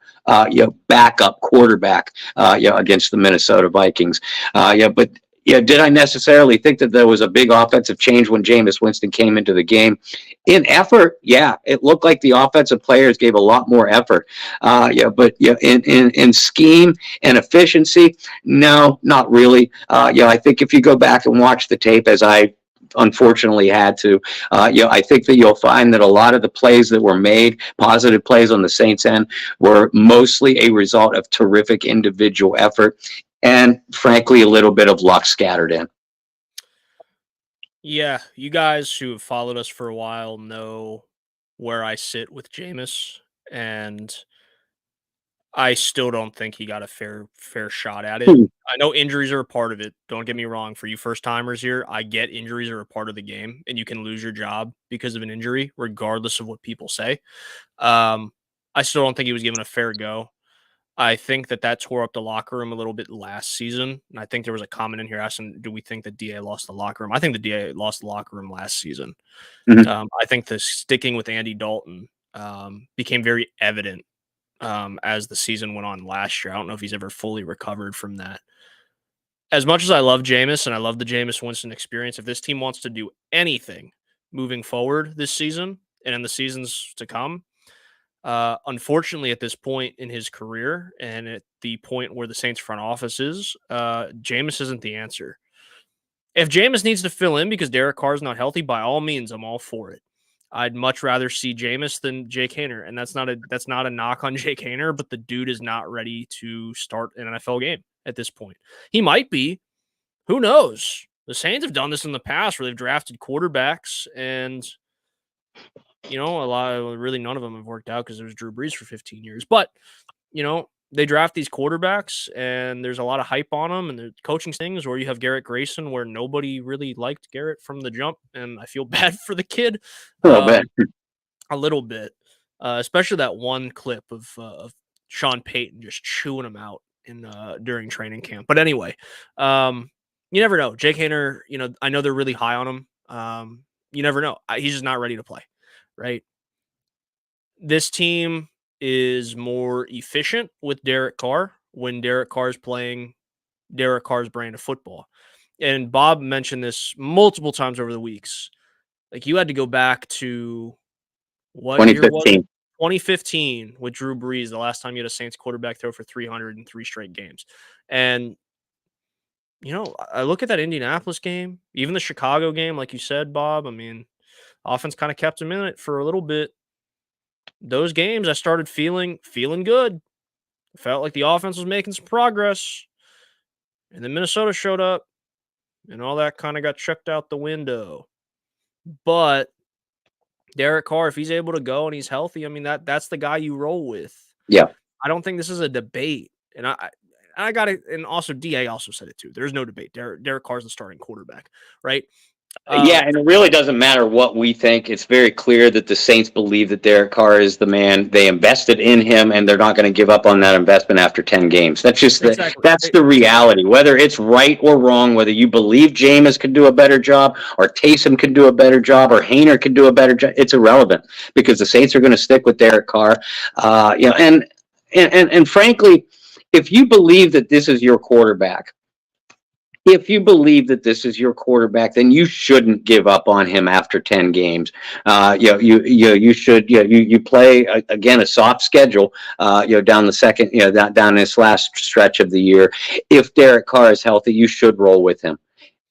backup quarterback, against the Minnesota Vikings. But did I necessarily think that there was a big offensive change when Jameis Winston came into the game? In effort, yeah, it looked like the offensive players gave a lot more effort. But in scheme and efficiency, no, not really. I think if you go back and watch the tape, as I unfortunately had to, I think that you'll find that a lot of the plays that were made, positive plays on the Saints end, were mostly a result of terrific individual effort and, frankly, a little bit of luck scattered in. Yeah, you guys who have followed us for a while know where I sit with Jameis, and I still don't think he got a fair shot at it. I know injuries are a part of it. Don't get me wrong. For you first timers here, I get injuries are a part of the game, and you can lose your job because of an injury, regardless of what people say. I still don't think he was given a fair go. I think that tore up the locker room a little bit last season, and I think there was a comment in here asking, "Do we think that DA lost the locker room?" I think the DA lost the locker room last season. I think the sticking with Andy Dalton became very evident as the season went on last year. I don't know if he's ever fully recovered from that. As much as I love Jameis and I love the Jameis Winston experience, if this team wants to do anything moving forward this season and in the seasons to come, unfortunately, at this point in his career and at the point where the Saints front office is, Jameis isn't the answer. If Jameis needs to fill in because Derek Carr is not healthy, by all means, I'm all for it. I'd much rather see Jameis than Jake Haener, and that's not a knock on Jake Haener, but the dude is not ready to start an NFL game at this point. He might be. Who knows? The Saints have done this in the past where they've drafted quarterbacks, and really none of them have worked out because there was Drew Brees for 15 years. But they draft these quarterbacks, and there's a lot of hype on them, and the coaching things. Or you have Garrett Grayson, where nobody really liked Garrett from the jump, and I feel bad for the kid a little bit, especially that one clip of Sean Payton just chewing him out during training camp. But anyway, you never know. Jake Haener, I know they're really high on him. You never know. He's just not ready to play, right? This team is more efficient with Derek Carr when Derek Carr is playing Derek Carr's brand of football. And Bob mentioned this multiple times over the weeks. Like, you had to go back to what 2015. year was it? 2015 with Drew Brees, the last time you had a Saints quarterback throw for 303 straight games. And, I look at that Indianapolis game, even the Chicago game, like you said, Bob. I mean, offense kind of kept him in it for a little bit. Those games I started feeling good. Felt like the offense was making some progress. And then Minnesota showed up, and all that kind of got checked out the window. But Derek Carr, if he's able to go and he's healthy, I mean, that's the guy you roll with. Yeah. I don't think this is a debate. And I got it, and also DA also said it too. There's no debate. Derek Carr's the starting quarterback, right? Yeah, and it really doesn't matter what we think. It's very clear that the Saints believe that Derek Carr is the man. They invested in him, and they're not going to give up on that investment after 10 games. That's just that's the reality. Whether it's right or wrong, whether you believe Jameis could do a better job, or Taysom could do a better job, or Hayner could do a better job, it's irrelevant because the Saints are going to stick with Derek Carr. And frankly, if you believe that this is your quarterback, then you shouldn't give up on him after 10 games. You should, you play again a soft schedule, down the second, down this last stretch of the year. If Derek Carr is healthy, you should roll with him.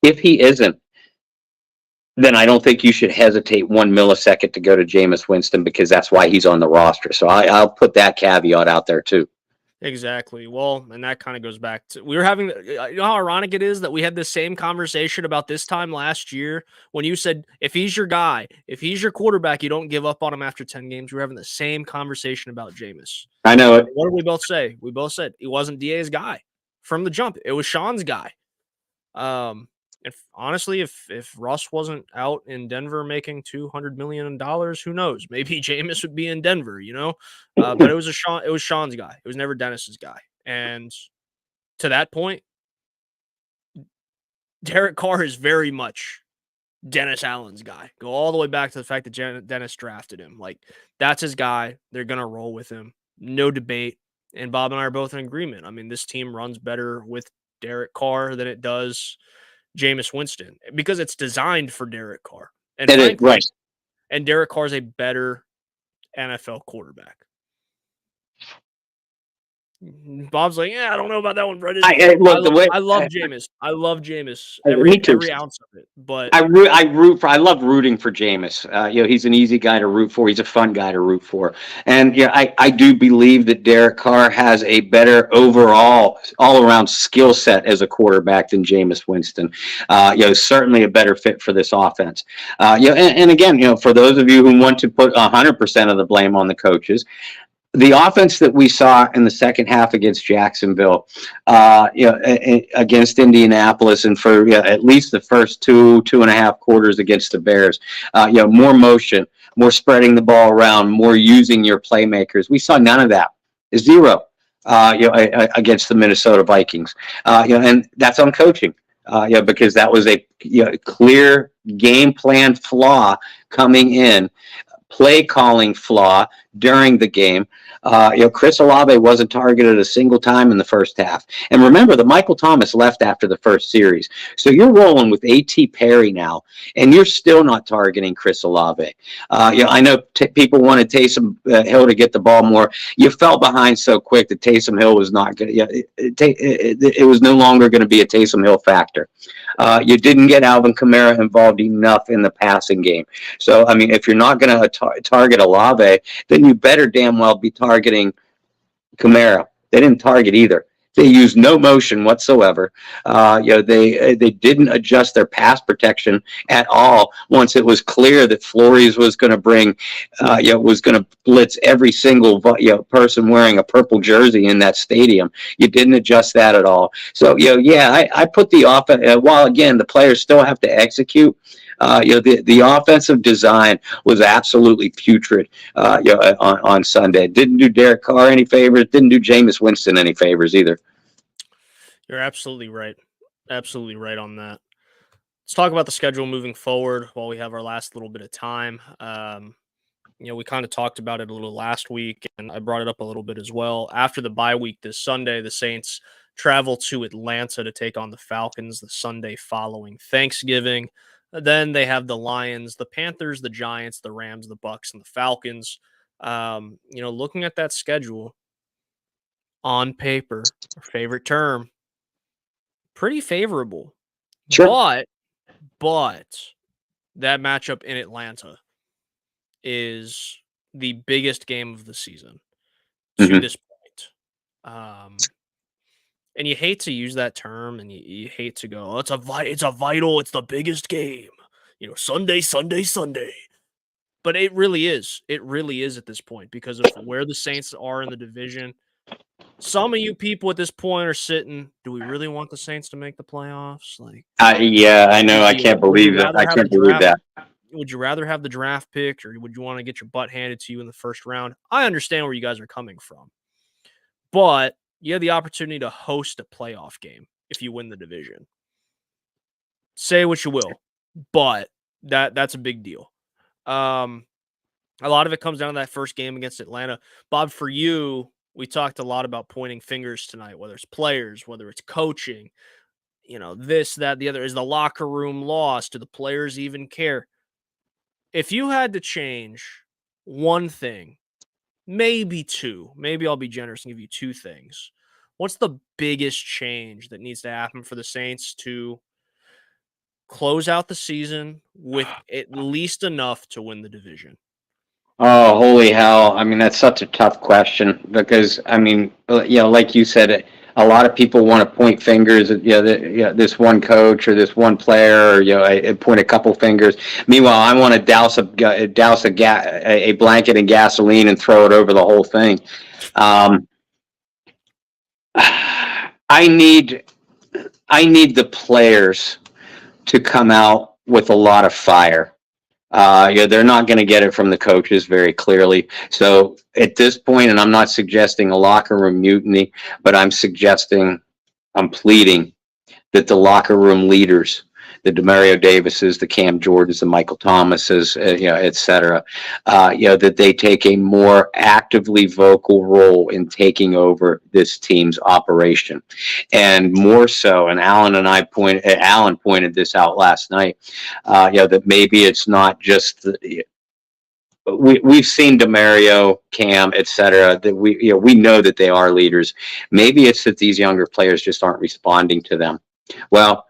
If he isn't, then I don't think you should hesitate 1 millisecond to go to Jameis Winston because that's why he's on the roster. So I'll put that caveat out there too. Exactly. Well, and that kind of goes back to we were having, you know how ironic it is that we had the same conversation about this time last year when you said if he's your guy, if he's your quarterback, you don't give up on him after 10 games. We were having the same conversation about Jameis. I know it. What did we both say? We both said he wasn't DA's guy from the jump. It was Sean's guy. If honestly, if Russ wasn't out in Denver making $200 million, who knows? Maybe Jameis would be in Denver, But it was Sean's guy. It was never Dennis's guy. And to that point, Derek Carr is very much Dennis Allen's guy. Go all the way back to the fact that Dennis drafted him. Like, that's his guy. They're gonna roll with him. No debate. And Bob and I are both in agreement. I mean, this team runs better with Derek Carr than it does Jameis Winston because it's designed for Derek Carr. And frankly, right. And Derek Carr is a better NFL quarterback. Bob's like, I don't know about that one, Brendan. I love Jameis. I love Jameis. Every ounce of it. But I love rooting for Jameis. He's an easy guy to root for. He's a fun guy to root for. And I do believe that Derek Carr has a better overall, all-around skill set as a quarterback than Jameis Winston. Certainly a better fit for this offense. And again, for those of you who want to put 100% of the blame on the coaches, the offense that we saw in the second half against Jacksonville, against Indianapolis, and for at least the first two and a half quarters against the Bears, more motion, more spreading the ball around, more using your playmakers. We saw none of that. Zero, against the Minnesota Vikings. And that's on coaching. Because that was a clear game plan flaw coming in, play calling flaw during the game. Chris Olave wasn't targeted a single time in the first half. And remember that Michael Thomas left after the first series. So you're rolling with A.T. Perry now, and you're still not targeting Chris Olave. I know people wanted Taysom Hill to get the ball more. You fell behind so quick that Taysom Hill was not going to, it was no longer going to be a Taysom Hill factor. You didn't get Alvin Kamara involved enough in the passing game. So, I mean, if you're not going to target Olave, then you better damn well be targeting Kamara. They didn't target either. They used no motion whatsoever. They didn't adjust their pass protection at all. Once it was clear that Flores was going to was going to blitz every single person wearing a purple jersey in that stadium, you didn't adjust that at all. So I put the offense. While again the players still have to execute. The offensive design was absolutely putrid on Sunday. Didn't do Derek Carr any favors. Didn't do Jameis Winston any favors either. You're absolutely right. Absolutely right on that. Let's talk about the schedule moving forward while we have our last little bit of time. We kind of talked about it a little last week, and I brought it up a little bit as well. After the bye week this Sunday, the Saints travel to Atlanta to take on the Falcons the Sunday following Thanksgiving. Then they have the Lions, the Panthers, the Giants, the Rams, the Bucks, and the Falcons. Looking at that schedule on paper, our favorite term, pretty favorable. Sure. But that matchup in Atlanta is the biggest game of the season to this point. And you hate to use that term, and you hate to go, it's the biggest game, Sunday. But it really is. It really is at this point because of where the Saints are in the division. Some of you people at this point are sitting, do we really want the Saints to make the playoffs? Like, Yeah, I know. I can't would you believe it. rather I have can't the believe draft? that. Would you rather have the draft pick, or would you want to get your butt handed to you in the first round? I understand where you guys are coming from, but you have the opportunity to host a playoff game if you win the division. Say what you will, but that's a big deal. A lot of it comes down to that first game against Atlanta. Bob, for you, we talked a lot about pointing fingers tonight, whether it's players, whether it's coaching, this, that, the other. Is the locker room lost? Do the players even care? If you had to change one thing, maybe two, maybe I'll be generous and give you two things. What's the biggest change that needs to happen for the Saints to close out the season with at least enough to win the division? Oh, holy hell. I mean, that's such a tough question because, I mean, like you said, a lot of people want to point fingers at, this one coach or this one player, or, I point a couple fingers. Meanwhile, I want to douse a blanket in gasoline and throw it over the whole thing. I need the players to come out with a lot of fire. They're not going to get it from the coaches very clearly. So at this point, and I'm not suggesting a locker room mutiny, but I'm pleading that the locker room leaders, the Demario Davises, the Cam Jordans, the Michael Thomases, et cetera, that they take a more actively vocal role in taking over this team's operation. And more so, and Alan pointed this out last night, that maybe it's not just we've seen Demario, Cam, et cetera, that we know that they are leaders. Maybe it's that these younger players just aren't responding to them. Well,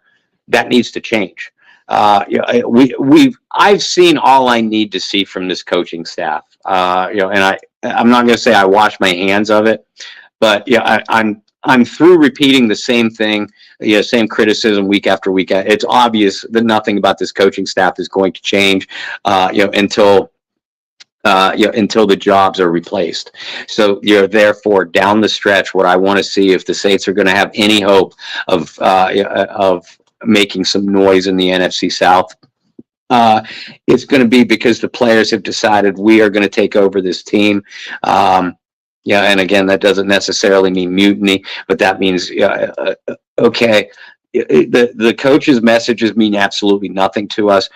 that needs to change. I've seen all I need to see from this coaching staff. And I'm not going to say I wash my hands of it, but I'm through repeating the same thing, same criticism week after week. It's obvious that nothing about this coaching staff is going to change, until the jobs are replaced. So therefore, down the stretch, what I want to see, if the Saints are going to have any hope of making some noise in the NFC South, it's going to be because the players have decided we are going to take over this team. And again, that doesn't necessarily mean mutiny, but that means okay. The coach's messages mean absolutely nothing to us.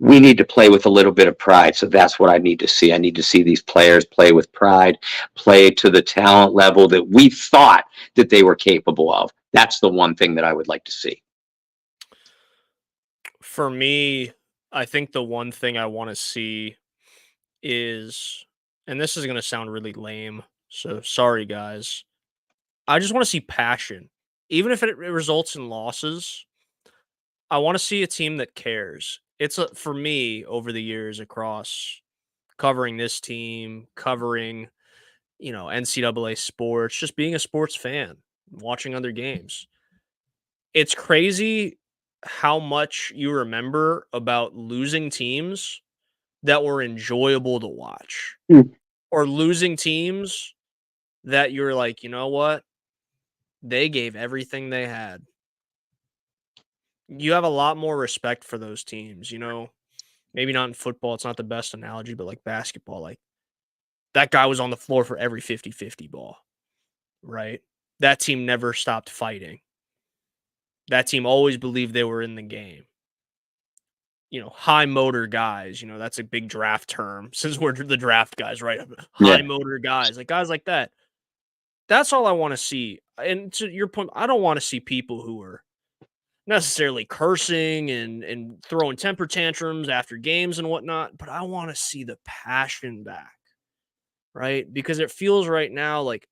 We need to play with a little bit of pride. So that's what I need to see. I need to see these players play with pride, play to the talent level that we thought that they were capable of. That's the one thing that I would like to see. For me, I think the one thing I want to see is, and this is going to sound really lame, so sorry guys, I just want to see passion. Even if it results in losses, I want to see a team that cares. For me, over the years across covering this team, covering, NCAA sports, just being a sports fan, watching other games. It's crazy how much you remember about losing teams that were enjoyable to watch, or losing teams that you're like, you know what? They gave everything they had. You have a lot more respect for those teams, maybe not in football. It's not the best analogy, but like basketball, like that guy was on the floor for every 50-50 ball, right? That team never stopped fighting. That team always believed they were in the game. High motor guys, that's a big draft term since we're the draft guys, right? High motor guys, like guys like that. That's all I want to see. And to your point, I don't want to see people who are necessarily cursing and throwing temper tantrums after games and whatnot, but I want to see the passion back, right? Because it feels right now like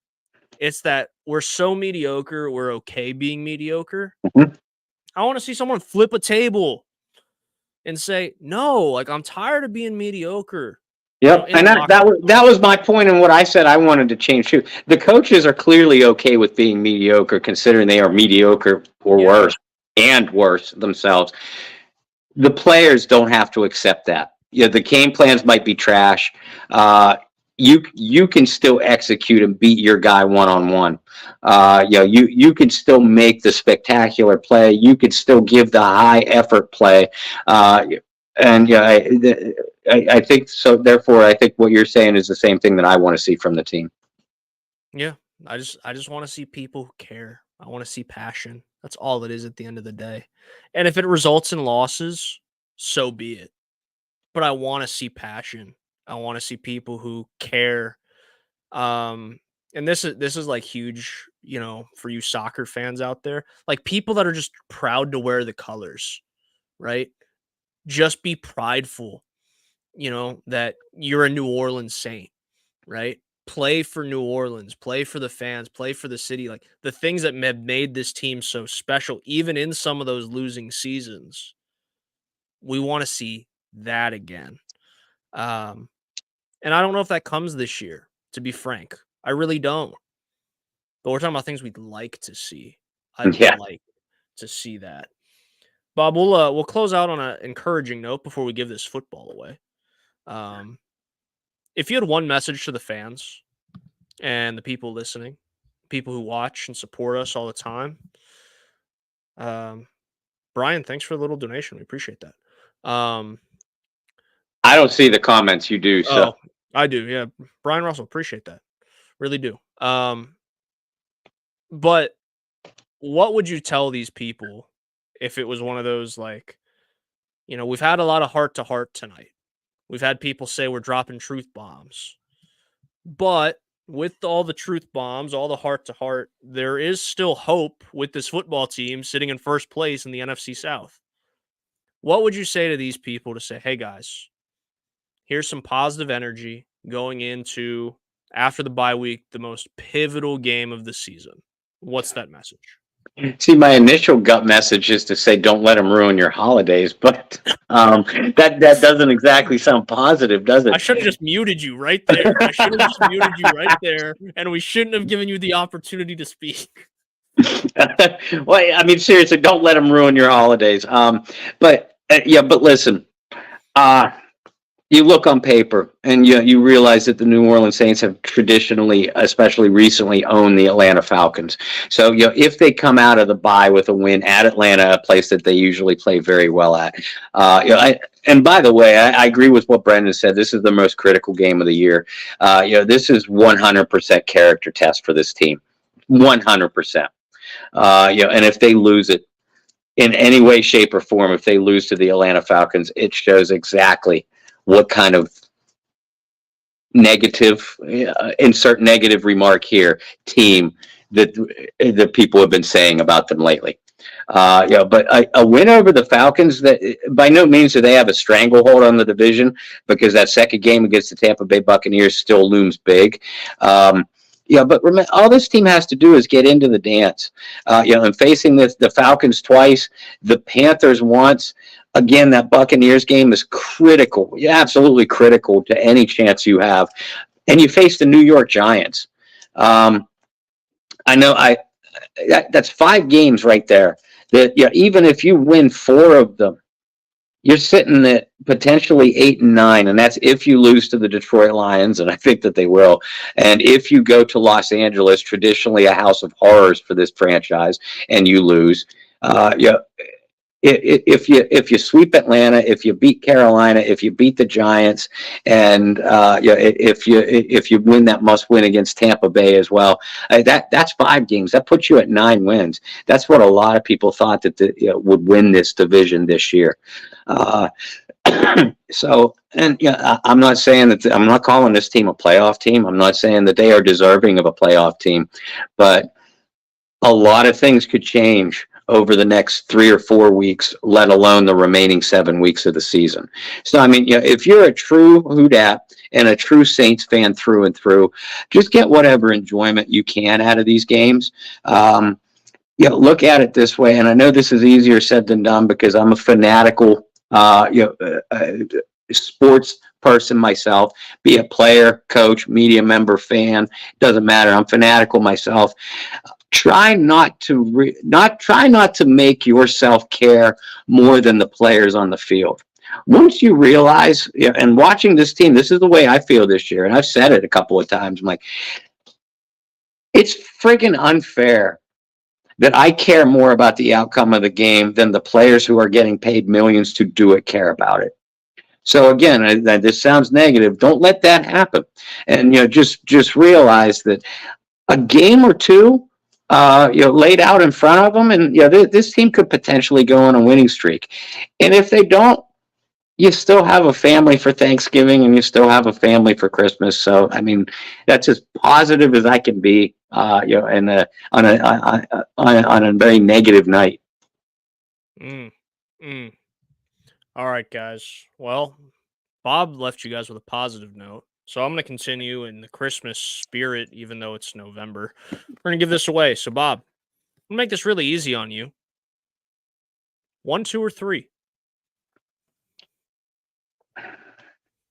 it's that we're so mediocre, we're okay being mediocre. Mm-hmm. I want to see someone flip a table and say, no, like I'm tired of being mediocre. Yep, and that was my point in what I said I wanted to change too. The coaches are clearly okay with being mediocre, considering they are mediocre or worse themselves. The players don't have to accept that. The game plans might be trash. you can still execute and beat your guy one-on-one. You can still make the spectacular play. You could still give the high effort play. And I think so. Therefore, I think what you're saying is the same thing that I want to see from the team. Yeah, I just want to see people who care. I want to see passion. That's all it is at the end of the day. And if it results in losses, so be it. But I want to see passion. I want to see people who care. And this is like huge, for you soccer fans out there. Like people that are just proud to wear the colors, right? Just be prideful, that you're a New Orleans Saint, right? Play for New Orleans, play for the fans, play for the city. Like the things that have made this team so special, even in some of those losing seasons, we want to see that again. And I don't know if that comes this year, to be frank. I really don't. But we're talking about things we'd like to see. I'd Yeah. like to see that. Bob, we'll close out on an encouraging note before we give this football away. If you had one message to the fans and the people listening, people who watch and support us all the time, Brian, thanks for the little donation. We appreciate that. I don't see the comments. You do. So I do. Yeah. Brian Russell, appreciate that. Really do. But what would you tell these people if it was one of those, like, we've had a lot of heart to heart tonight. We've had people say we're dropping truth bombs. But with all the truth bombs, all the heart to heart, there is still hope with this football team sitting in first place in the NFC South. What would you say to these people to say, hey guys, here's some positive energy going into, after the bye week, the most pivotal game of the season? What's that message? See, my initial gut message is to say, don't let them ruin your holidays, but that doesn't exactly sound positive, does it? I should have just muted you right there. And we shouldn't have given you the opportunity to speak. Well, I mean, seriously, don't let them ruin your holidays. But listen, you look on paper and you realize that the New Orleans Saints have traditionally, especially recently, owned the Atlanta Falcons. So, if they come out of the bye with a win at Atlanta, a place that they usually play very well at, and by the way, I agree with what Brendan said. This is the most critical game of the year. This is 100% character test for this team, 100%. And if they lose it in any way, shape, or form, if they lose to the Atlanta Falcons, it shows exactly what kind of negative, insert negative remark here, team that the people have been saying about them lately. But a win over the Falcons, that by no means do they have a stranglehold on the division, because that second game against the Tampa Bay Buccaneers still looms big. But remember, all this team has to do is get into the dance. And facing the Falcons twice, the Panthers once. Again, that Buccaneers game is critical, absolutely critical to any chance you have. And you face the New York Giants. I know that's 5 games right there. That even if you win 4 of them, you're sitting at potentially 8 and 9, and that's if you lose to the Detroit Lions, and I think that they will. And if you go to Los Angeles, traditionally a house of horrors for this franchise, and you lose, if you sweep Atlanta, if you beat Carolina, if you beat the Giants, and if you win that must win against Tampa Bay as well, that's 5 games. That puts you at 9 wins. That's what a lot of people thought that would win this division this year. So, and I'm not saying that I'm not calling this team a playoff team. I'm not saying that they are deserving of a playoff team, but a lot of things could change over the next 3 or 4 weeks, let alone the remaining 7 weeks of the season. So, I mean, if you're a true Houdat and a true Saints fan through and through, just get whatever enjoyment you can out of these games. Look at it this way, and I know this is easier said than done because I'm a fanatical sports person myself, be a player, coach, media member, fan, doesn't matter. I'm fanatical myself. Try not to make yourself care more than the players on the field. Once you realize, and watching this team, this is the way I feel this year, and I've said it a couple of times. I'm like, it's friggin' unfair that I care more about the outcome of the game than the players who are getting paid millions to do it care about it. So again, this sounds negative. Don't let that happen, and just realize that a game or two, laid out in front of them, and this team could potentially go on a winning streak. And if they don't, you still have a family for Thanksgiving, and you still have a family for Christmas. So I mean, that's as positive as I can be. And on a very negative night. Mm, mm. All right, guys. Well, Bob left you guys with a positive note. So I'm going to continue in the Christmas spirit, even though it's November. We're going to give this away. So, Bob, I'm going to make this really easy on you. 1, 2, or 3.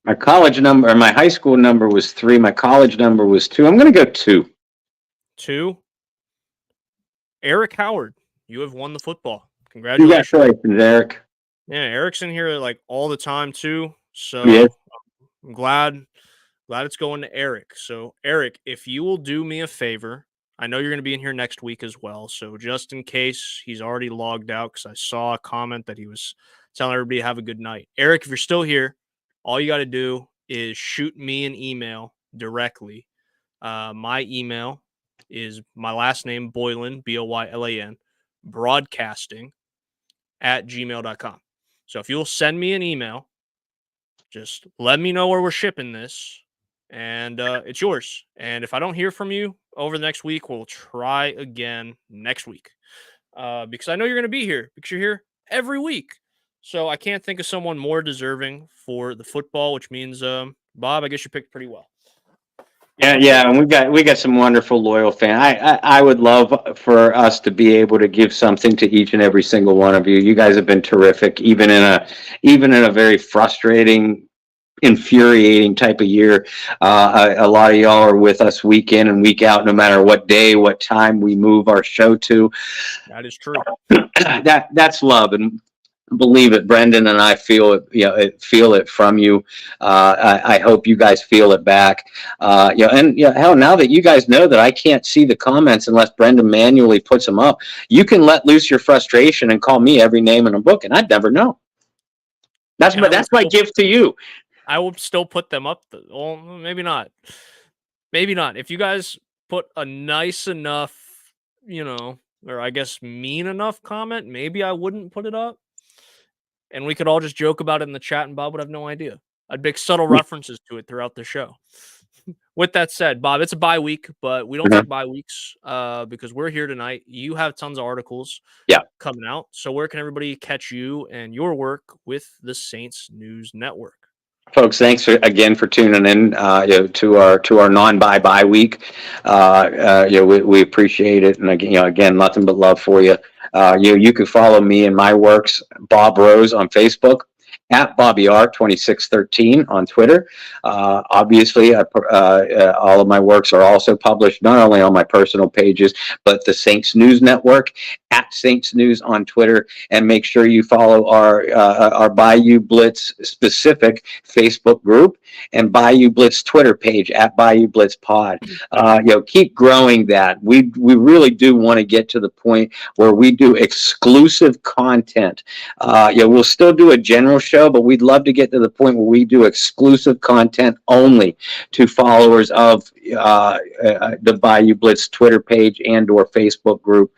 My college number, or my high school number was 3. My college number was 2. I'm going to go 2. 2. Eric Howard, you have won the football. Congratulations. Congratulations, Eric. Yeah, Eric's in here like all the time too. So Yes. I'm glad it's going to Eric. So Eric, if you will do me a favor, I know you're going to be in here next week as well. So just in case he's already logged out, because I saw a comment that he was telling everybody to have a good night. Eric, if you're still here, all you got to do is shoot me an email directly. My email is my last name, Boylan, Boylan, broadcasting @gmail.com. So if you'll send me an email, just let me know where we're shipping this, and it's yours. And if I don't hear from you over the next week, we'll try again next week. Because I know you're going to be here, because you're here every week. So I can't think of someone more deserving for the football, which means, Bob, I guess you picked pretty well. Yeah, and we got some wonderful loyal fans. I would love for us to be able to give something to each and every single one of you. You guys have been terrific, even in a very frustrating, infuriating type of year. A lot of y'all are with us week in and week out, no matter what day, what time we move our show to. That is true. That's love, and believe it, Brendan and I feel it. Feel it from you. I hope you guys feel it back. Hell, now that you guys know that I can't see the comments unless Brendan manually puts them up, you can let loose your frustration and call me every name in a book, and I'd never know. That's my gift to you. I will still put them up. Well, maybe not. Maybe not. If you guys put a nice enough, or I guess mean enough comment, maybe I wouldn't put it up. And we could all just joke about it in the chat, and Bob would have no idea. I'd make subtle references to it throughout the show. With that said, Bob, it's a bye week, but we don't take bye weeks because we're here tonight. You have tons of articles coming out. So where can everybody catch you and your work with the Saints News Network? Folks, thanks again for tuning in to our non-bye week. We appreciate it, and again, nothing but love for you. You can follow me and my works, Bob Rose on Facebook, at Bobby R 2613 on Twitter. Obviously, all of my works are also published not only on my personal pages, but the Saints News Network, at Saints News on Twitter, and make sure you follow our Bayou Blitz specific Facebook group and Bayou Blitz Twitter page at Bayou Blitz Pod. Keep growing that. We really do want to get to the point where we do exclusive content. We'll still do a general show, but we'd love to get to the point where we do exclusive content only to followers of the Bayou Blitz Twitter page and or Facebook group.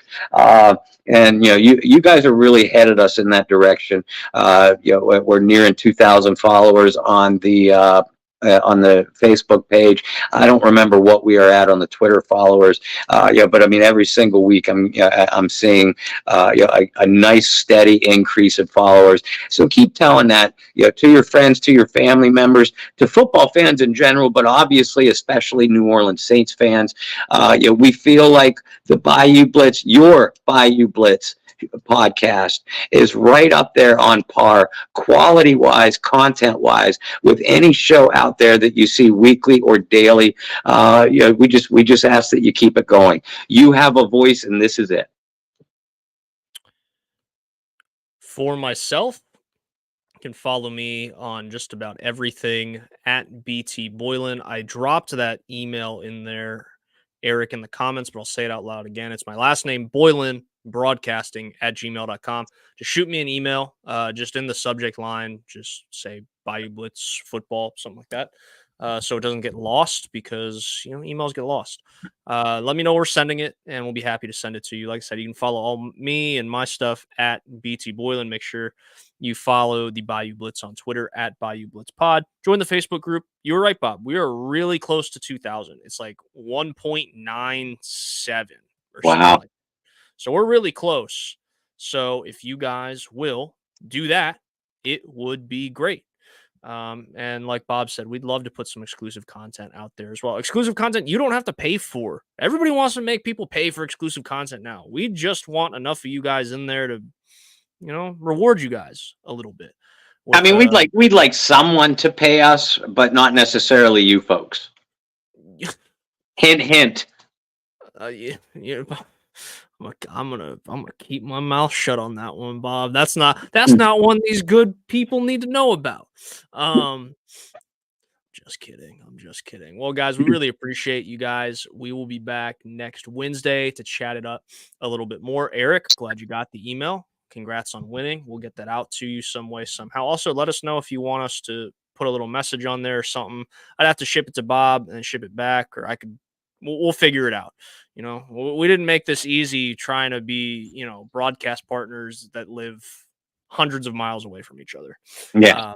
And you guys are really headed us in that direction. We're nearing 2,000 followers on the Facebook page. I don't remember what we are at on the Twitter followers. But I mean, every single week I'm seeing a nice steady increase in followers. So keep telling that to your friends, to your family members, to football fans in general, but obviously especially New Orleans Saints fans. We feel like the Bayou Blitz, your Bayou Blitz podcast, is right up there on par, quality wise, content wise, with any show out there that you see weekly or daily. We just ask that you keep it going. You have a voice, and this is it. For myself, you can follow me on just about everything at BT Boylan. I dropped that email in there, Eric, in the comments, but I'll say it out loud again. It's my last name, Boylan broadcasting at gmail.com. Just shoot me an email, just in the subject line, just say Bayou Blitz football, something like that. So it doesn't get lost, because emails get lost. Let me know we're sending it, and we'll be happy to send it to you. Like I said, you can follow all me and my stuff at BT Boylan. Make sure you follow the Bayou Blitz on Twitter at Bayou Blitz Pod. Join the Facebook group. You were right, Bob. We are really close to 2,000. It's like 1.97 or something Wow. like that. So we're really close. So if you guys will do that, it would be great. And like Bob said, we'd love to put some exclusive content out there as well. Exclusive content you don't have to pay for. Everybody wants to make people pay for exclusive content now. We just want enough of you guys in there to, reward you guys a little bit. I mean, we'd like someone to pay us, but not necessarily you folks. Hint, hint. I'm gonna keep my mouth shut on that one, Bob. That's not one these good people need to know about. Just kidding. I'm just kidding. Well, guys, we really appreciate you guys. We will be back next Wednesday to chat it up a little bit more. Eric, glad you got the email. Congrats on winning. We'll get that out to you some way, somehow. Also, let us know if you want us to put a little message on there or something. I'd have to ship it to Bob and ship it back, or we'll figure it out. We didn't make this easy trying to be, broadcast partners that live hundreds of miles away from each other. Yeah.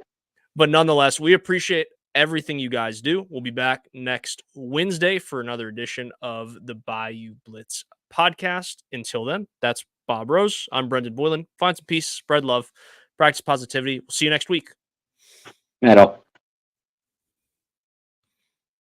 But nonetheless, we appreciate everything you guys do. We'll be back next Wednesday for another edition of the Bayou Blitz podcast. Until then, that's Bob Rose. I'm Brendan Boylan. Find some peace, spread love, practice positivity. We'll see you next week. Metal.